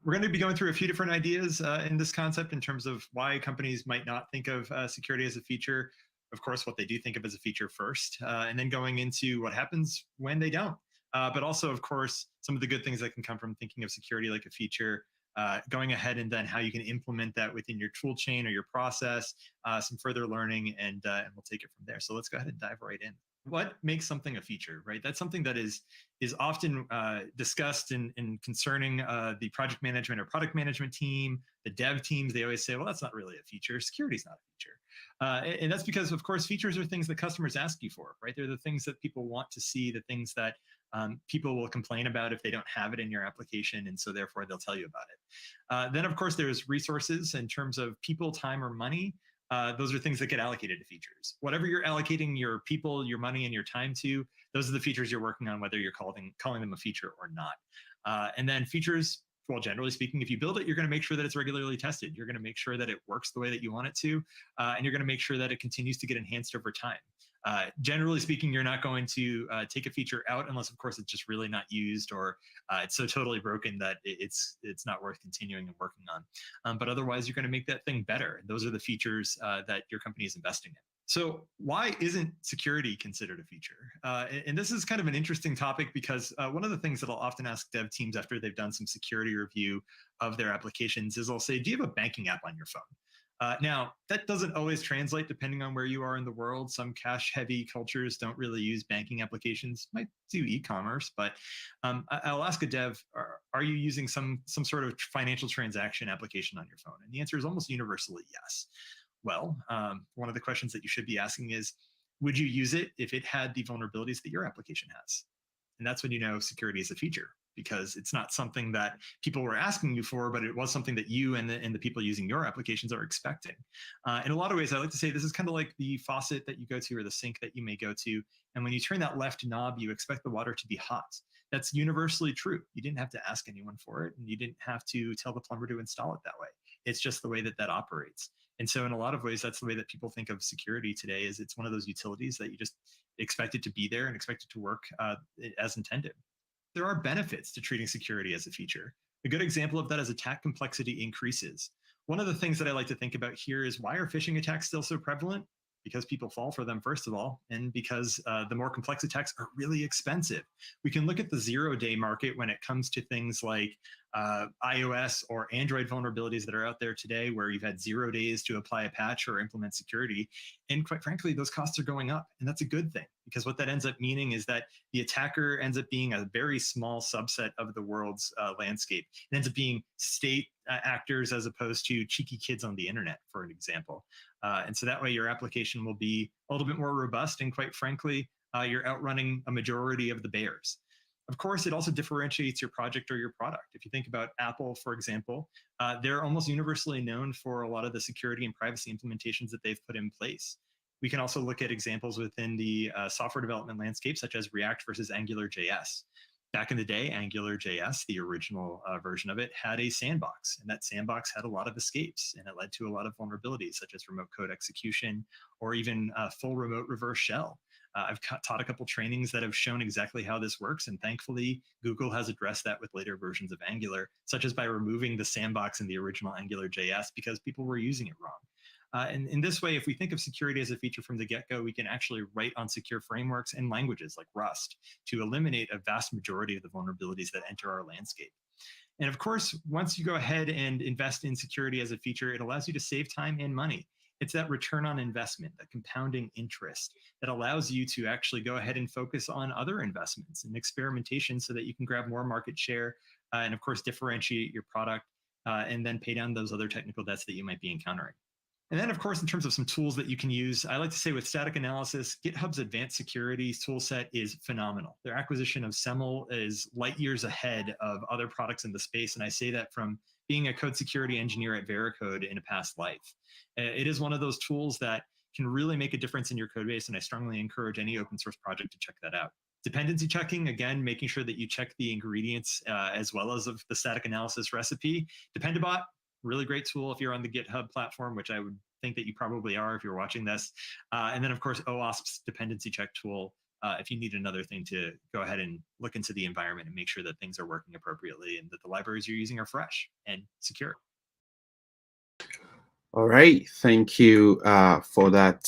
We're going to be going through a few different ideas in this concept in terms of why companies might not think of security as a feature, of course, what they do think of as a feature first, and then going into what happens when they don't. But also, of course, some of the good things that can come from thinking of security like a feature, going ahead and then how you can implement that within your tool chain or your process, some further learning, and we'll take it from there. So let's go ahead and dive right in. What makes something a feature, right? That's something that is often discussed in concerning the project management or product management team, the dev teams. They always say, well, that's not really a feature. Security is not a feature. And that's because, of course, features are things that customers ask you for, right? They're the things that people want to see, the things that people will complain about if they don't have it in your application, and so therefore they'll tell you about it. Then, of course, there's resources in terms of people, time, or money. Those are things that get allocated to features. Whatever you're allocating your people, your money, and your time to, those are the features you're working on, whether you're calling them a feature or not. And then features, well, generally speaking, if you build it, you're going to make sure that it's regularly tested. You're going to make sure that it works the way that you want it to, and you're going to make sure that it continues to get enhanced over time. Generally speaking, you're not going to take a feature out unless, of course, it's just really not used or it's so totally broken that it's not worth continuing and working on. But otherwise, you're going to make that thing better. Those are the features that your company is investing in. So why isn't security considered a feature? And this is kind of an interesting topic because one of the things that I'll often ask dev teams after they've done some security review of their applications is I'll say, do you have a banking app on your phone? Now, that doesn't always translate depending on where you are in the world. Some cash-heavy cultures don't really use banking applications, might do e-commerce, but I'll ask a dev, are you using some sort of financial transaction application on your phone? And the answer is almost universally yes. Well, one of the questions that you should be asking is, would you use it if it had the vulnerabilities that your application has? And that's when you know security is a feature, because it's not something that people were asking you for, but it was something that you and the people using your applications are expecting. In a lot of ways, I like to say this is kind of like the faucet that you go to or the sink that you may go to. And when you turn that left knob, you expect the water to be hot. That's universally true. You didn't have to ask anyone for it, and you didn't have to tell the plumber to install it that way. It's just the way that that operates. And so in a lot of ways, that's the way that people think of security today, is it's one of those utilities that you just expect it to be there and expect it to work as intended. There are benefits to treating security as a feature. A good example of that is attack complexity increases. One of the things that I like to think about here is, why are phishing attacks still so prevalent? Because people fall for them, first of all, and because the more complex attacks are really expensive. We can look at the zero-day market when it comes to things like iOS or Android vulnerabilities that are out there today, where you've had 0 days to apply a patch or implement security. And quite frankly, those costs are going up. And that's a good thing, because what that ends up meaning is that the attacker ends up being a very small subset of the world's landscape. It ends up being state actors as opposed to cheeky kids on the internet, for an example. And so that way your application will be a little bit more robust, and quite frankly, you're outrunning a majority of the bears. Of course, it also differentiates your project or your product. If you think about Apple, for example, they're almost universally known for a lot of the security and privacy implementations that they've put in place. We can also look at examples within the software development landscape, such as React versus AngularJS. Back in the day, AngularJS, the original version of it, had a sandbox, and that sandbox had a lot of escapes, and it led to a lot of vulnerabilities, such as remote code execution or even full remote reverse shell. I've taught a couple trainings that have shown exactly how this works, and thankfully, Google has addressed that with later versions of Angular, such as by removing the sandbox in the original AngularJS because people were using it wrong. And in this way, if we think of security as a feature from the get-go, we can actually write on secure frameworks and languages like Rust to eliminate a vast majority of the vulnerabilities that enter our landscape. And of course, once you go ahead and invest in security as a feature, it allows you to save time and money. It's that return on investment, that compounding interest that allows you to actually go ahead and focus on other investments and experimentation so that you can grab more market share and of course, differentiate your product and then pay down those other technical debts that you might be encountering. And then, of course, in terms of some tools that you can use, I like to say with static analysis, GitHub's Advanced Security toolset is phenomenal. Their acquisition of SEML is light years ahead of other products in the space. And I say that from being a code security engineer at Veracode in a past life. It is one of those tools that can really make a difference in your code base. And I strongly encourage any open source project to check that out. Dependency checking, again, making sure that you check the ingredients as well as of the static analysis recipe. Dependabot, really great tool if you're on the GitHub platform, which I would think that you probably are if you're watching this. And then, of course, OWASP's dependency check tool, if you need another thing to go ahead and look into the environment and make sure that things are working appropriately and that the libraries you're using are fresh and secure. All right, thank you for that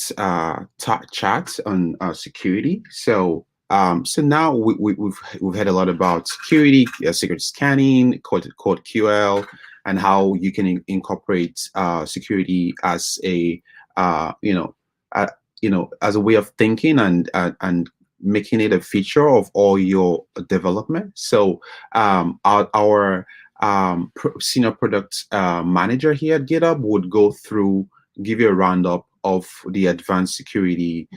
chat on security. So now we've heard a lot about security, security scanning, CodeQL, and how you can incorporate security as a as a way of thinking and making it a feature of all your development. So our senior product manager here at GitHub would go through, give you a roundup of the advanced security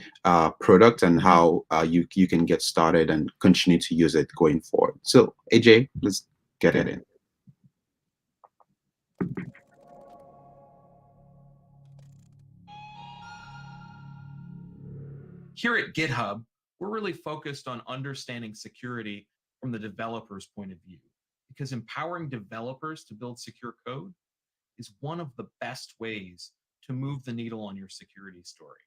product and how you can get started and continue to use it going forward. So AJ, let's get it in. Here at GitHub, we're really focused on understanding security from the developer's point of view, because empowering developers to build secure code is one of the best ways to move the needle on your security story.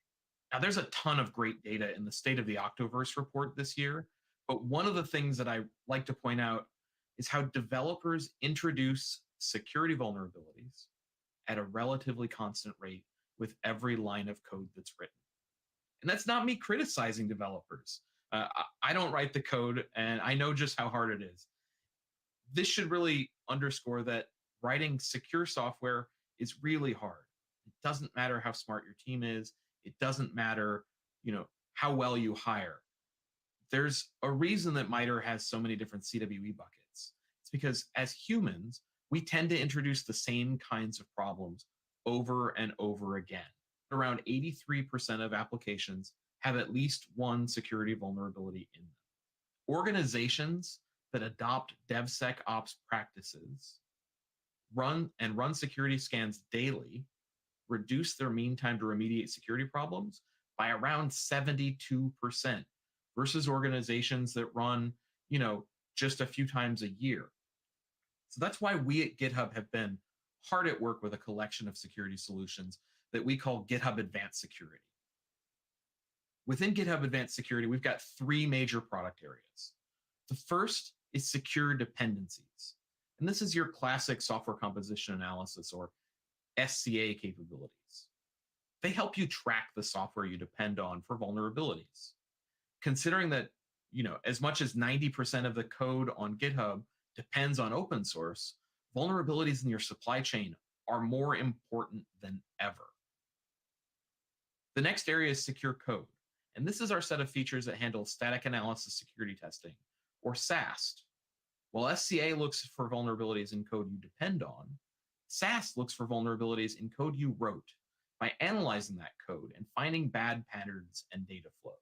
Now, there's a ton of great data in the State of the OCTOVERSE report this year, but one of the things that I like to point out is how developers introduce security vulnerabilities at a relatively constant rate with every line of code that's written. And that's not me criticizing developers. I don't write the code, and I know just how hard it is. This should really underscore that writing secure software is really hard. It doesn't matter how smart your team is. It doesn't matter, how well you hire. There's a reason that MITRE has so many different CWE buckets. It's because as humans, we tend to introduce the same kinds of problems over and over again. Around 83% of applications have at least one security vulnerability in them. Organizations that adopt DevSecOps practices run security scans daily reduce their mean time to remediate security problems by around 72% versus organizations that run, just a few times a year. So that's why we at GitHub have been hard at work with a collection of security solutions that we call GitHub Advanced Security. Within GitHub Advanced Security, we've got three major product areas. The first is secure dependencies. And this is your classic software composition analysis or SCA capabilities. They help you track the software you depend on for vulnerabilities. Considering that, as much as 90% of the code on GitHub depends on open source, vulnerabilities in your supply chain are more important than ever. The next area is secure code. And this is our set of features that handle static analysis security testing, or SAST. While SCA looks for vulnerabilities in code you depend on, SAST looks for vulnerabilities in code you wrote by analyzing that code and finding bad patterns and data flows.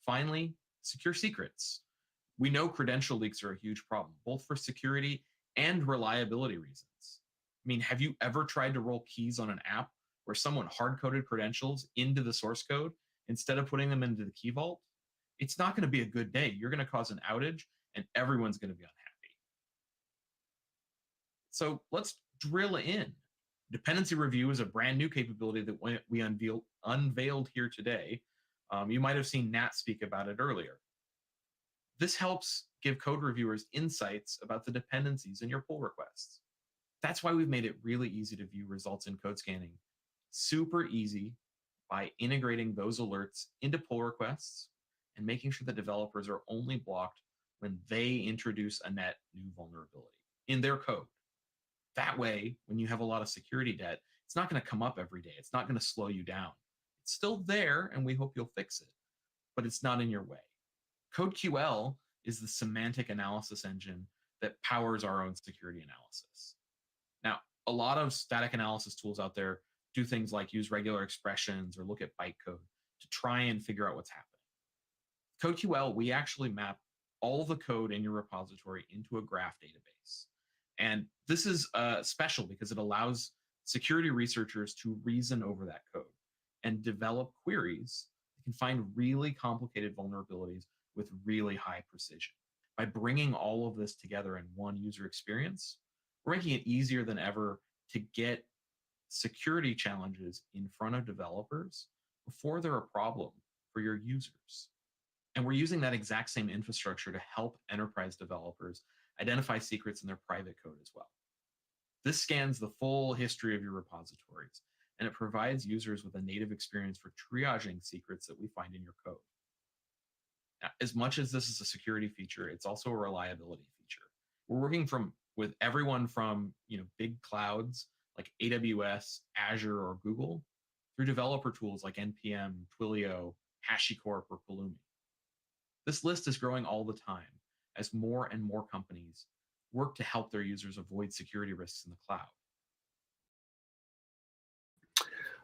Finally, secure secrets. We know credential leaks are a huge problem, both for security and reliability reasons. I mean, have you ever tried to roll keys on an app where someone hard-coded credentials into the source code instead of putting them into the key vault? It's not going to be a good day. You're going to cause an outage, and everyone's going to be unhappy. So let's drill in. Dependency review is a brand new capability that we unveiled here today. You might have seen Nat speak about it earlier. This helps give code reviewers insights about the dependencies in your pull requests. That's why we've made it really easy to view results in code scanning. Super easy by integrating those alerts into pull requests and making sure that developers are only blocked when they introduce a net new vulnerability in their code. That way, when you have a lot of security debt, it's not going to come up every day. It's not going to slow you down. It's still there, and we hope you'll fix it, but it's not in your way. CodeQL is the semantic analysis engine that powers our own security analysis. Now, a lot of static analysis tools out there do things like use regular expressions or look at bytecode to try and figure out what's happening. CodeQL, we actually map all the code in your repository into a graph database. And this is special because it allows security researchers to reason over that code and develop queries that can find really complicated vulnerabilities with really high precision. By bringing all of this together in one user experience, we're making it easier than ever to get security challenges in front of developers before they're a problem for your users. And we're using that exact same infrastructure to help enterprise developers identify secrets in their private code as well. This scans the full history of your repositories, and it provides users with a native experience for triaging secrets that we find in your code. Now, as much as this is a security feature, it's also a reliability feature. We're working with everyone from big clouds like AWS, Azure, or Google, through developer tools like NPM, Twilio, HashiCorp, or Pulumi. This list is growing all the time as more and more companies work to help their users avoid security risks in the cloud.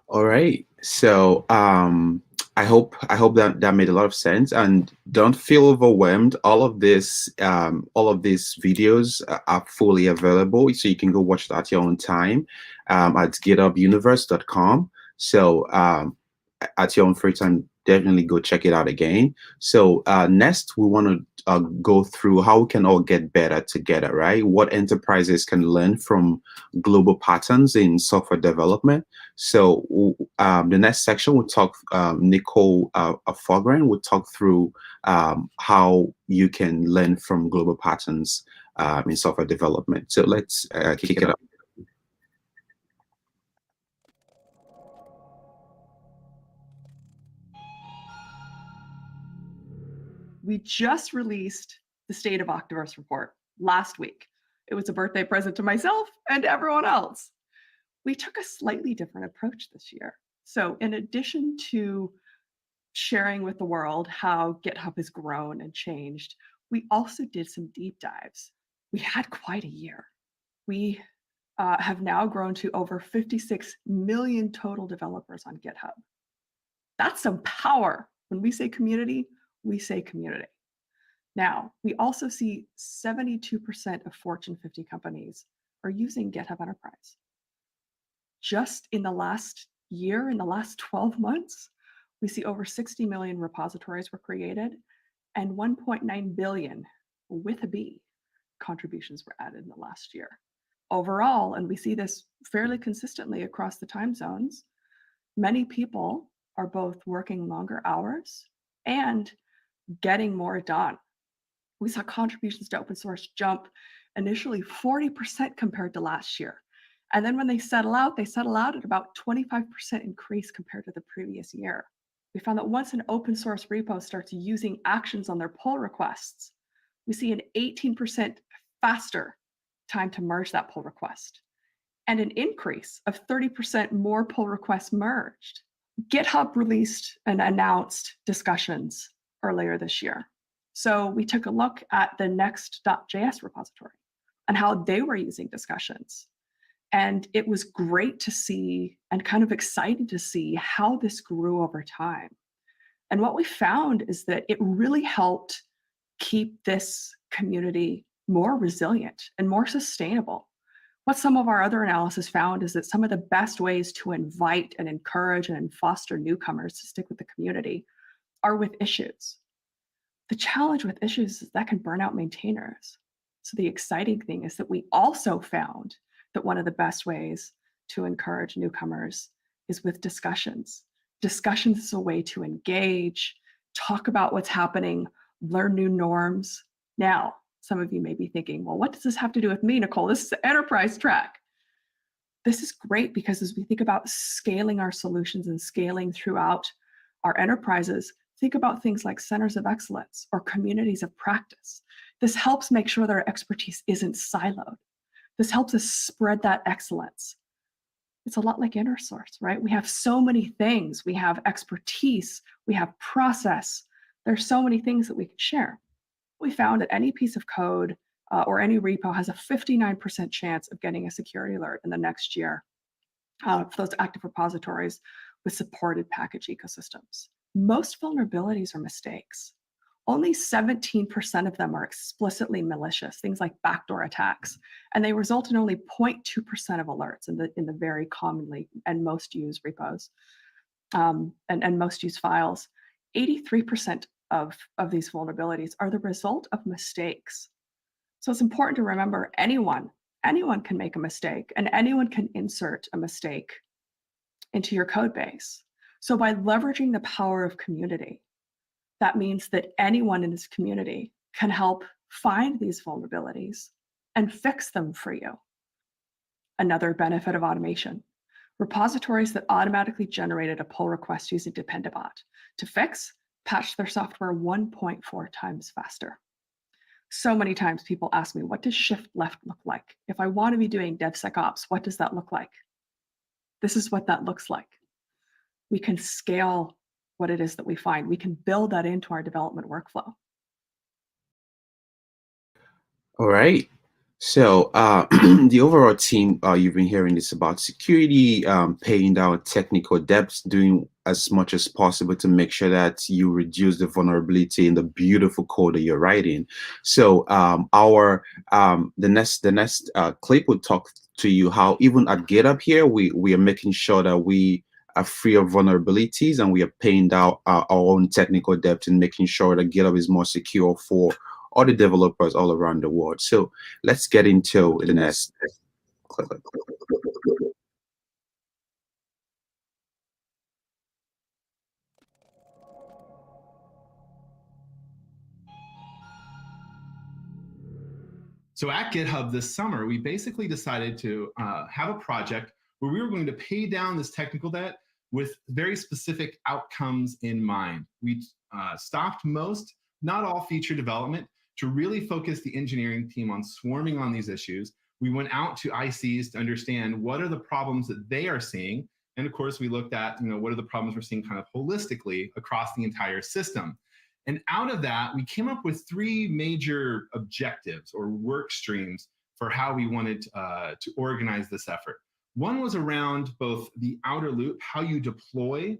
All right. So I hope that made a lot of sense. And don't feel overwhelmed. All of these videos are fully available, so you can go watch that at your own time at GitHubUniverse.com. So at your own free time, definitely go check it out again. So next, we want to go through how we can all get better together, right? What enterprises can learn from global patterns in software development. So the next section, we'll talk, Nicole Fogren will talk through how you can learn from global patterns in software development. So let's kick it up. We just released the State of OCTOVERSE report last week. It was a birthday present to myself and everyone else. We took a slightly different approach this year. So in addition to sharing with the world how GitHub has grown and changed, we also did some deep dives. We had quite a year. We have now grown to over 56 million total developers on GitHub. That's some power. When we say community, we say community. Now, we also see 72% of Fortune 50 companies are using GitHub Enterprise. Just in the last year, in the last 12 months, we see over 60 million repositories were created and 1.9 billion, with a B, contributions were added in the last year. Overall, and we see this fairly consistently across the time zones, many people are both working longer hours and getting more done. We saw contributions to open source jump initially 40% compared to last year. And then when they settle out at about 25% increase compared to the previous year. We found that once an open source repo starts using actions on their pull requests, we see an 18% faster time to merge that pull request and an increase of 30% more pull requests merged. GitHub released and announced Discussions earlier this year. So we took a look at the Next.js repository and how they were using Discussions. And it was great to see and kind of exciting to see how this grew over time. And what we found is that it really helped keep this community more resilient and more sustainable. What some of our other analysis found is that some of the best ways to invite and encourage and foster newcomers to stick with the community are with issues. The challenge with issues is that can burn out maintainers. So the exciting thing is that we also found that one of the best ways to encourage newcomers is with discussions. Discussions is a way to engage, talk about what's happening, learn new norms. Now, some of you may be thinking, well, what does this have to do with me, Nicole? This is the enterprise track. This is great because as we think about scaling our solutions and scaling throughout our enterprises, think about things like centers of excellence or communities of practice. This helps make sure that our expertise isn't siloed. This helps us spread that excellence. It's a lot like InnerSource, right? We have so many things. We have expertise, we have process. There's so many things that we can share. We found that any piece of code or any repo has a 59% chance of getting a security alert in the next year for those active repositories with supported package ecosystems. Most vulnerabilities are mistakes. Only 17% of them are explicitly malicious, things like backdoor attacks, and they result in only 0.2% of alerts in the very commonly and most used repos and most used files. 83% of these vulnerabilities are the result of mistakes. So it's important to remember anyone can make a mistake and anyone can insert a mistake into your code base. So by leveraging the power of community, that means that anyone in this community can help find these vulnerabilities and fix them for you. Another benefit of automation, repositories that automatically generated a pull request using Dependabot to fix, patch their software 1.4 times faster. So many times people ask me, what does shift left look like? If I want to be doing DevSecOps, what does that look like? This is what that looks like. We can scale what it is that we find. We can build that into our development workflow. All right. So the overall team, you've been hearing this about security, paying down technical debts, doing as much as possible to make sure that you reduce the vulnerability in the beautiful code that you're writing. So the next clip will talk to you how even at GitHub here, we are making sure that we are free of vulnerabilities and we are paying down our own technical debt and making sure that GitHub is more secure for all the developers all around the world. So let's get into the next clip. So at GitHub this summer, we basically decided to have a project where we were going to pay down this technical debt with very specific outcomes in mind. We stopped most, not all feature development to really focus the engineering team on swarming on these issues. We went out to ICs to understand what are the problems that they are seeing. And of course, we looked at, what are the problems we're seeing kind of holistically across the entire system. And out of that, we came up with 3 major objectives or work streams for how we wanted to organize this effort. One was around both the outer loop, how you deploy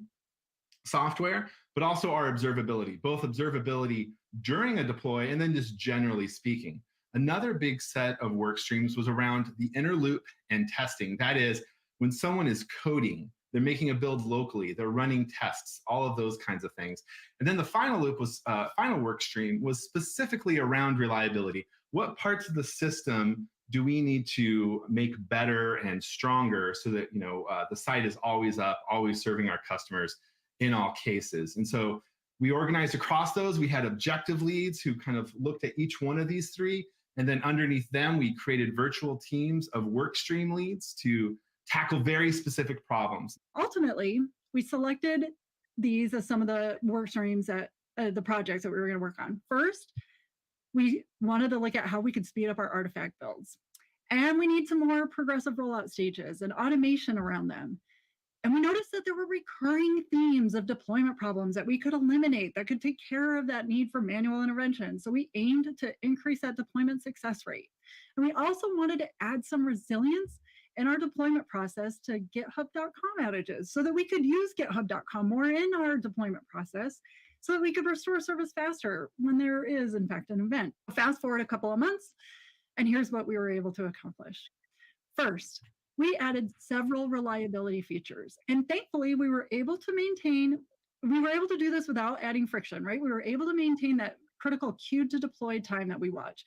software, but also our observability, both observability during a deploy and then just generally speaking. Another big set of work streams was around the inner loop and testing. That is, when someone is coding, they're making a build locally, they're running tests, all of those kinds of things. And then the final loop was, final work stream was specifically around reliability. What parts of the system do we need to make better and stronger so that the site is always up, always serving our customers in all cases? And so we organized across those. We had objective leads who kind of looked at each one of these 3. And then underneath them, we created virtual teams of work stream leads to tackle very specific problems. Ultimately, we selected these as some of the work streams that the projects that we were going to work on. First, we wanted to look at how we could speed up our artifact builds. And we need some more progressive rollout stages and automation around them. And we noticed that there were recurring themes of deployment problems that we could eliminate that could take care of that need for manual intervention. So we aimed to increase that deployment success rate. And we also wanted to add some resilience in our deployment process to GitHub.com outages so that we could use GitHub.com more in our deployment process so that we could restore service faster when there is, in fact, an event. Fast forward a couple of months, and here's what we were able to accomplish. First, we added several reliability features, and thankfully we were able to do this without adding friction, right? We were able to maintain that critical queue to deploy time that we watch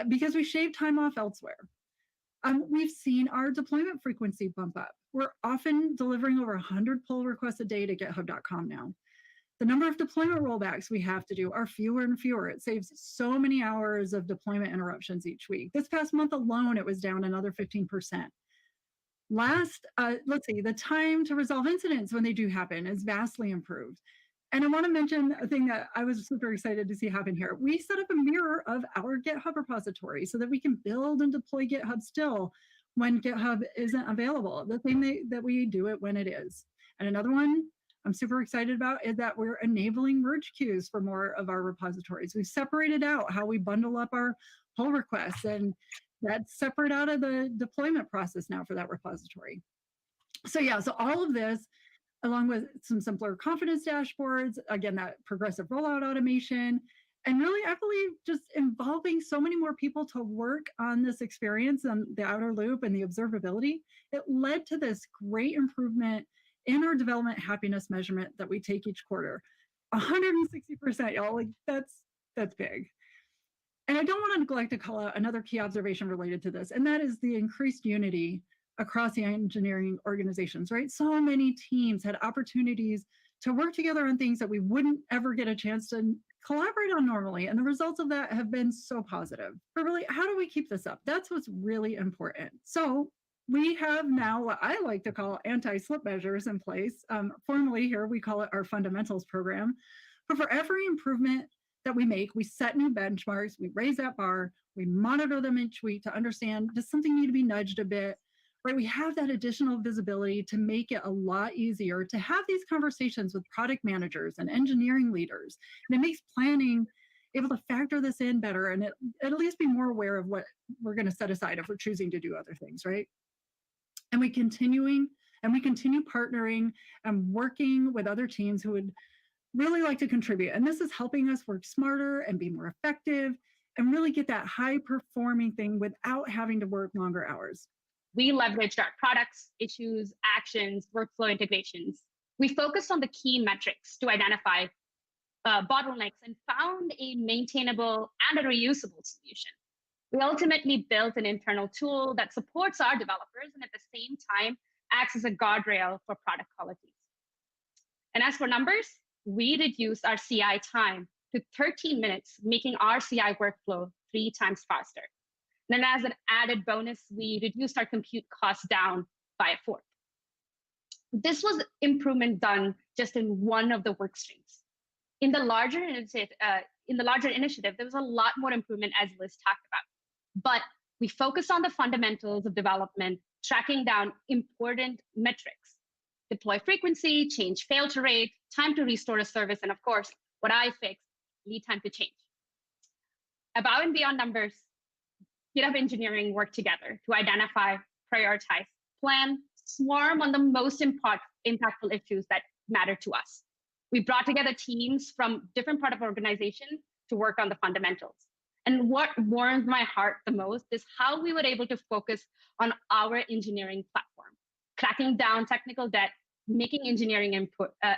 because we shaved time off elsewhere. We've seen our deployment frequency bump up. We're often delivering over 100 pull requests a day to github.com now. The number of deployment rollbacks we have to do are fewer and fewer. It saves so many hours of deployment interruptions each week. This past month alone, it was down another 15%. Last, let's see, the time to resolve incidents when they do happen is vastly improved. And I want to mention a thing that I was super excited to see happen here. We set up a mirror of our GitHub repository so that we can build and deploy GitHub still when GitHub isn't available, the thing that we do it when it is. And another one I'm super excited about is that we're enabling merge queues for more of our repositories. We've separated out how we bundle up our pull requests, and that's separate out of the deployment process now for that repository. So yeah, so all of this, along with some simpler confidence dashboards, again, that progressive rollout automation, and really, I believe, just involving so many more people to work on this experience and the outer loop and the observability, it led to this great improvement in our development happiness measurement that we take each quarter. 160%, y'all, like that's big. And I don't want to neglect to call out another key observation related to this, and that is the increased unity across the engineering organizations, right? So many teams had opportunities to work together on things that we wouldn't ever get a chance to collaborate on normally. And the results of that have been so positive. But really, how do we keep this up? That's what's really important. So we have now what I like to call anti-slip measures in place. Formally here, we call it our fundamentals program. But for every improvement that we make, we set new benchmarks, we raise that bar, we monitor them each week to understand, does something need to be nudged a bit? Right, we have that additional visibility to make it a lot easier to have these conversations with product managers and engineering leaders. And it makes planning able to factor this in better and at least be more aware of what we're going to set aside if we're choosing to do other things, right? And we continue partnering and working with other teams who would really like to contribute. And this is helping us work smarter and be more effective and really get that high performing thing without having to work longer hours. We leveraged our products, issues, actions, workflow integrations. We focused on the key metrics to identify bottlenecks and found a maintainable and a reusable solution. We ultimately built an internal tool that supports our developers and at the same time acts as a guardrail for product quality. And as for numbers, we reduced our CI time to 13 minutes, making our CI workflow 3 times faster. Then as an added bonus, we reduced our compute costs down by 1/4. This was improvement done just in one of the work streams. In the larger initiative, there was a lot more improvement as Liz talked about. But we focused on the fundamentals of development, tracking down important metrics: deploy frequency, change failure rate, time to restore a service, and of course, what I fixed, lead time to change. Above and beyond numbers, GitHub engineering worked together to identify, prioritize, plan, swarm on the most impactful issues that matter to us. We brought together teams from different parts of the organization to work on the fundamentals. And what warms my heart the most is how we were able to focus on our engineering platform, cracking down technical debt, making engineering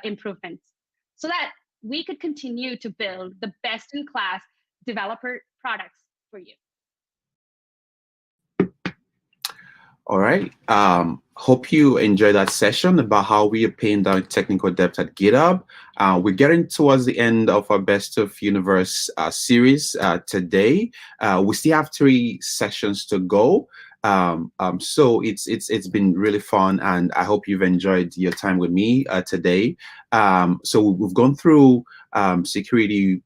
improvements so that we could continue to build the best-in-class developer products for you. All right. Hope you enjoyed that session about how we are paying down technical debt at GitHub. We're getting towards the end of our Best of Universe series today. We still have 3 sessions to go. So it's been really fun, and I hope you've enjoyed your time with me today. So we've gone through security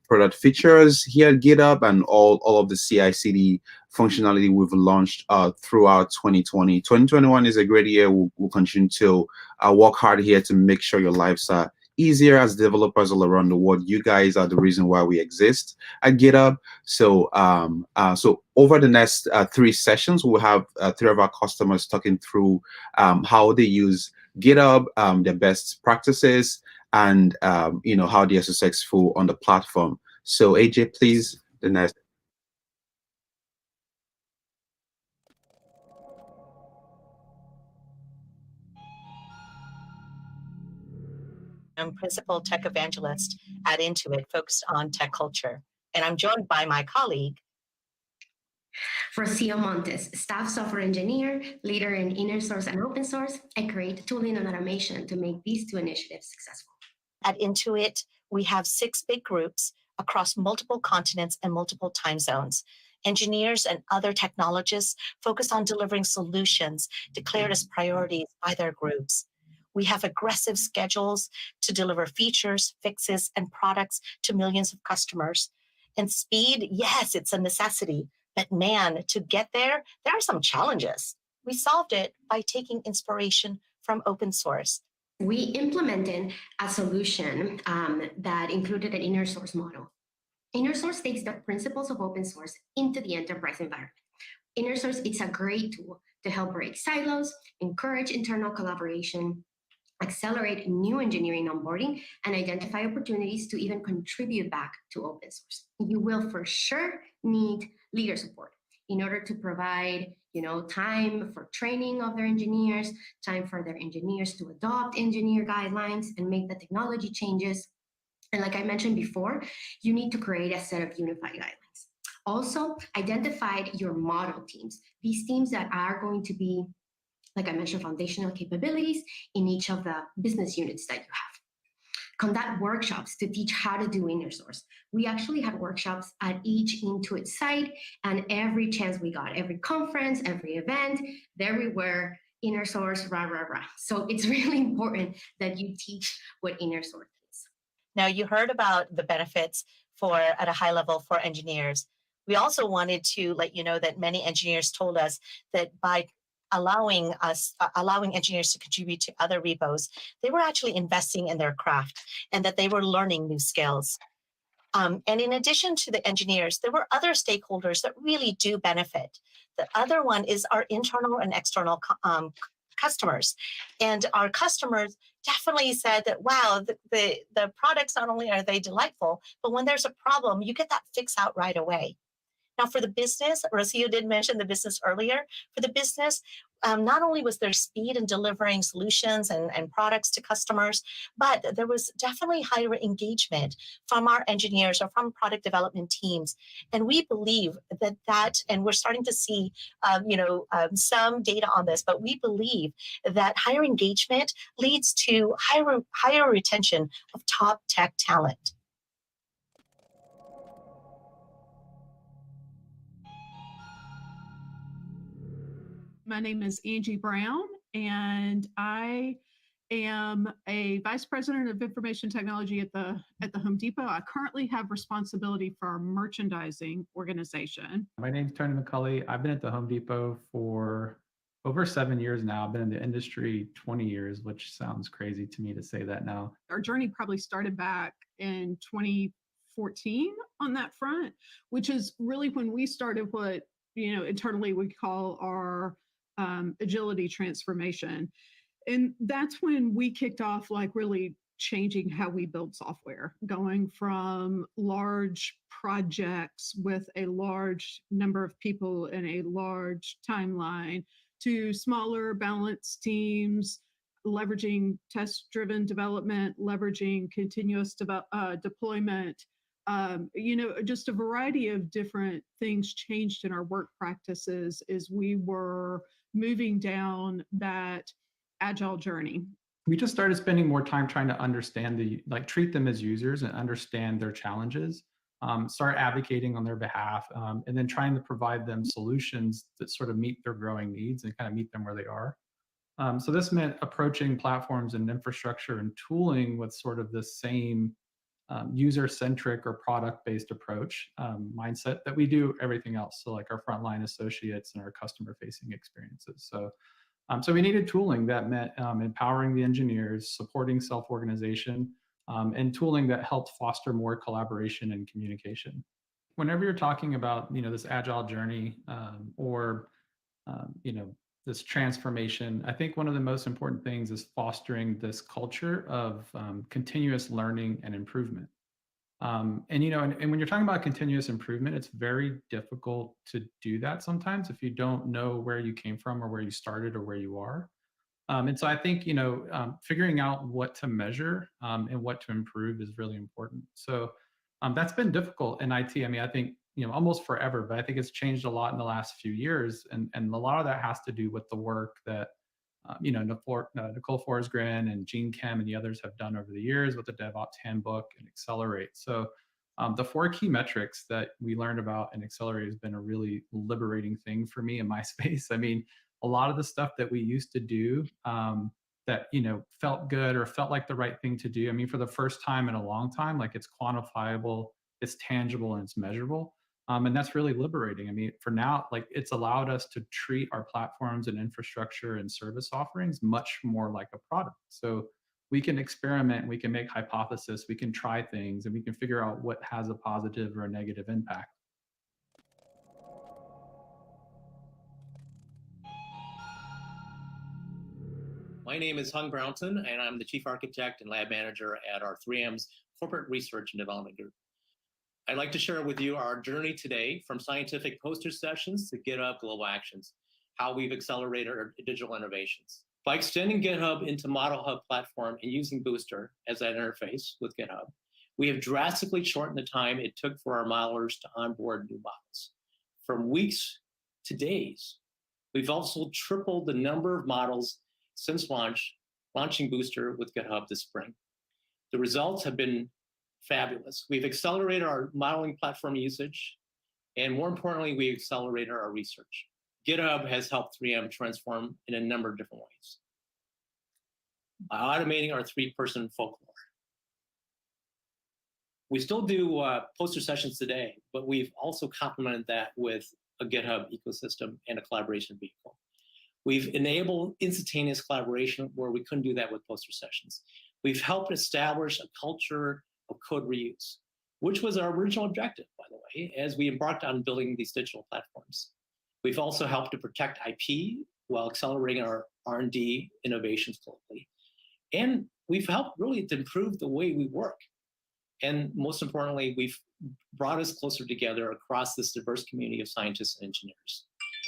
product features here at GitHub and all of the CI/CD functionality we've launched throughout 2020. 2021 is a great year. We'll continue to work hard here to make sure your lives are easier as developers all around the world. You guys are the reason why we exist at GitHub. So so over the next 3 sessions, we'll have 3 of our customers talking through how they use GitHub, their best practices, and how they are successful on the platform. So AJ, please, the next. I'm Principal Tech Evangelist at Intuit, focused on tech culture. And I'm joined by my colleague, Rocio Montes, staff software engineer, leader in inner source and open source. I create tooling and automation to make these two initiatives successful. At Intuit, we have 6 big groups across multiple continents and multiple time zones. Engineers and other technologists focus on delivering solutions declared as priorities by their groups. We have aggressive schedules to deliver features, fixes, and products to millions of customers. And speed, yes, it's a necessity. But man, to get there, there are some challenges. We solved it by taking inspiration from open source. We implemented a solution that included an inner source model. Inner source takes the principles of open source into the enterprise environment. Inner source is a great tool to help break silos, encourage internal collaboration, accelerate new engineering onboarding, and identify opportunities to even contribute back to open source. You will for sure need leader support in order to provide time for training of their engineers, time for their engineers to adopt engineer guidelines and make the technology changes. And like I mentioned before, you need to create a set of unified guidelines. Also, identify your model teams, these teams that are going to be, like I mentioned, foundational capabilities in each of the business units that you have. Conduct workshops to teach how to do inner source. We actually had workshops at each Intuit site, and every chance we got, every conference, every event, there we were, inner source, rah, rah, rah. So it's really important that you teach what inner source is. Now, you heard about the benefits at a high level for engineers. We also wanted to let you know that many engineers told us that by allowing engineers to contribute to other repos, they were actually investing in their craft and that they were learning new skills. And in addition to the engineers, there were other stakeholders that really do benefit. The other one is our internal and external customers. And our customers definitely said that, wow, the products, not only are they delightful, but when there's a problem, you get that fix out right away. Now, for the business, Rocio did mention the business earlier. For the business, not only was there speed in delivering solutions and products to customers, but there was definitely higher engagement from our engineers or from product development teams. And we believe that and we're starting to see, some data on this, but we believe that higher engagement leads to higher retention of top tech talent. My name is Angie Brown, and I am a vice president of information technology at the Home Depot. I currently have responsibility for our merchandising organization. My name is Tony McCulley. I've been at the Home Depot for over 7 years now. I've been in the industry 20 years, which sounds crazy to me to say that now. Our journey probably started back in 2014 on that front, which is really when we started what internally we call our agility transformation. And that's when we kicked off really changing how we build software, going from large projects with a large number of people and a large timeline to smaller balanced teams, leveraging test-driven development, leveraging continuous deployment. Just a variety of different things changed in our work practices as we were moving down that agile journey. We just started spending more time trying to understand treat them as users and understand their challenges, start advocating on their behalf, and then trying to provide them solutions that sort of meet their growing needs and kind of meet them where they are. So this meant approaching platforms and infrastructure and tooling with sort of the same user-centric or product-based approach mindset that we do everything else. So our frontline associates and our customer-facing experiences. So we needed tooling that meant empowering the engineers, supporting self-organization, and tooling that helped foster more collaboration and communication. Whenever you're talking about this agile journey or this transformation, I think one of the most important things is fostering this culture of continuous learning and improvement. And when you're talking about continuous improvement, it's very difficult to do that sometimes if you don't know where you came from or where you started or where you are. And so I think, figuring out what to measure and what to improve is really important. So that's been difficult in IT. I mean, I think, almost forever, but I think it's changed a lot in the last few years. And a lot of that has to do with the work that, Nicole Forsgren and Gene Kim and the others have done over the years with the DevOps Handbook and Accelerate. So the 4 key metrics that we learned about in Accelerate has been a really liberating thing for me in my space. I mean, a lot of the stuff that we used to do that, felt good or felt like the right thing to do. I mean, for the first time in a long time, like it's quantifiable, it's tangible, and it's measurable. And that's really liberating. I mean, for now, like it's allowed us to treat our platforms and infrastructure and service offerings much more like a product. So we can experiment, we can make hypotheses, we can try things, and we can figure out what has a positive or a negative impact. My name is Hung Brownson, and I'm the Chief Architect and Lab Manager at our 3M's Corporate Research and Development Group. I'd like to share with you our journey today from scientific poster sessions to GitHub Global Actions, how we've accelerated our digital innovations. By extending GitHub into Model Hub platform and using Booster as that interface with GitHub, we have drastically shortened the time it took for our modelers to onboard new models. From weeks to days. We've also tripled the number of models since launching Booster with GitHub this spring. The results have been fabulous. We've accelerated our modeling platform usage, and more importantly, we accelerated our research. GitHub has helped 3M transform in a number of different ways. By automating our 3-person folklore. We still do poster sessions today, but we've also complemented that with a GitHub ecosystem and a collaboration vehicle. We've enabled instantaneous collaboration where we couldn't do that with poster sessions. We've helped establish a culture of code reuse, which was our original objective, by the way, as we embarked on building these digital platforms. We've also helped to protect IP while accelerating our R&D innovations globally. And we've helped really to improve the way we work. And most importantly, we've brought us closer together across this diverse community of scientists and engineers.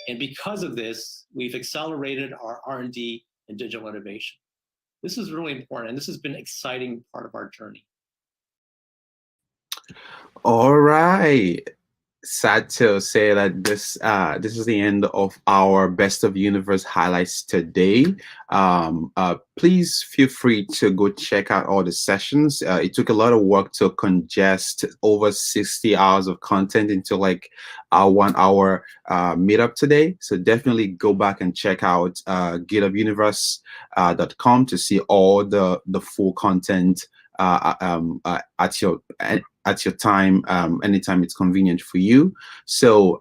And because of this, we've accelerated our R&D and digital innovation. This is really important, and this has been an exciting part of our journey. All right. Sad to say that this is the end of our Best of Universe highlights today. Please feel free to go check out all the sessions. It took a lot of work to congest over 60 hours of content into like our 1-hour meetup today. So definitely go back and check out GitHubUniverse.com to see all the full content at your time, anytime it's convenient for you. So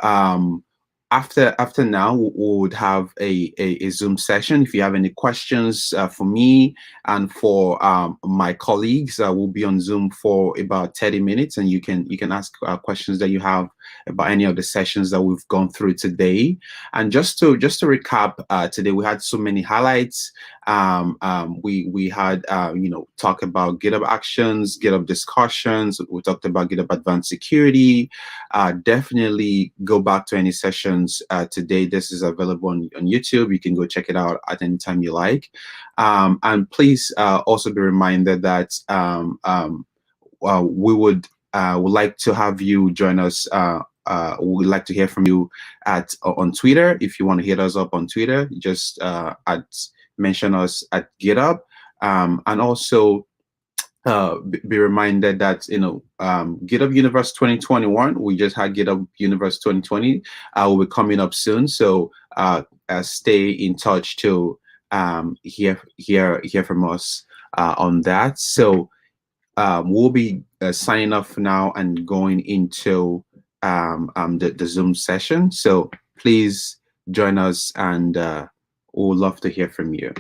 after now, we would have a Zoom session. If you have any questions for me and for my colleagues, we'll be on Zoom for about 30 minutes, and you can ask questions that you have about any of the sessions that we've gone through today. And just to recap, today we had so many highlights. We had talk about GitHub Actions, GitHub Discussions. We talked about GitHub Advanced Security. Definitely go back to any sessions today. This is available on YouTube. You can go check it out at any time you like. And please also be reminded that we would like to have you join us. We would like to hear from you on Twitter. If you want to hit us up on Twitter, just mention us at GitHub, and also be reminded that GitHub Universe 2021. We just had GitHub Universe 2020. Will be coming up soon. So stay in touch to hear from us on that. So we'll be signing off now and going into the Zoom session. So please join us, and we'll love to hear from you.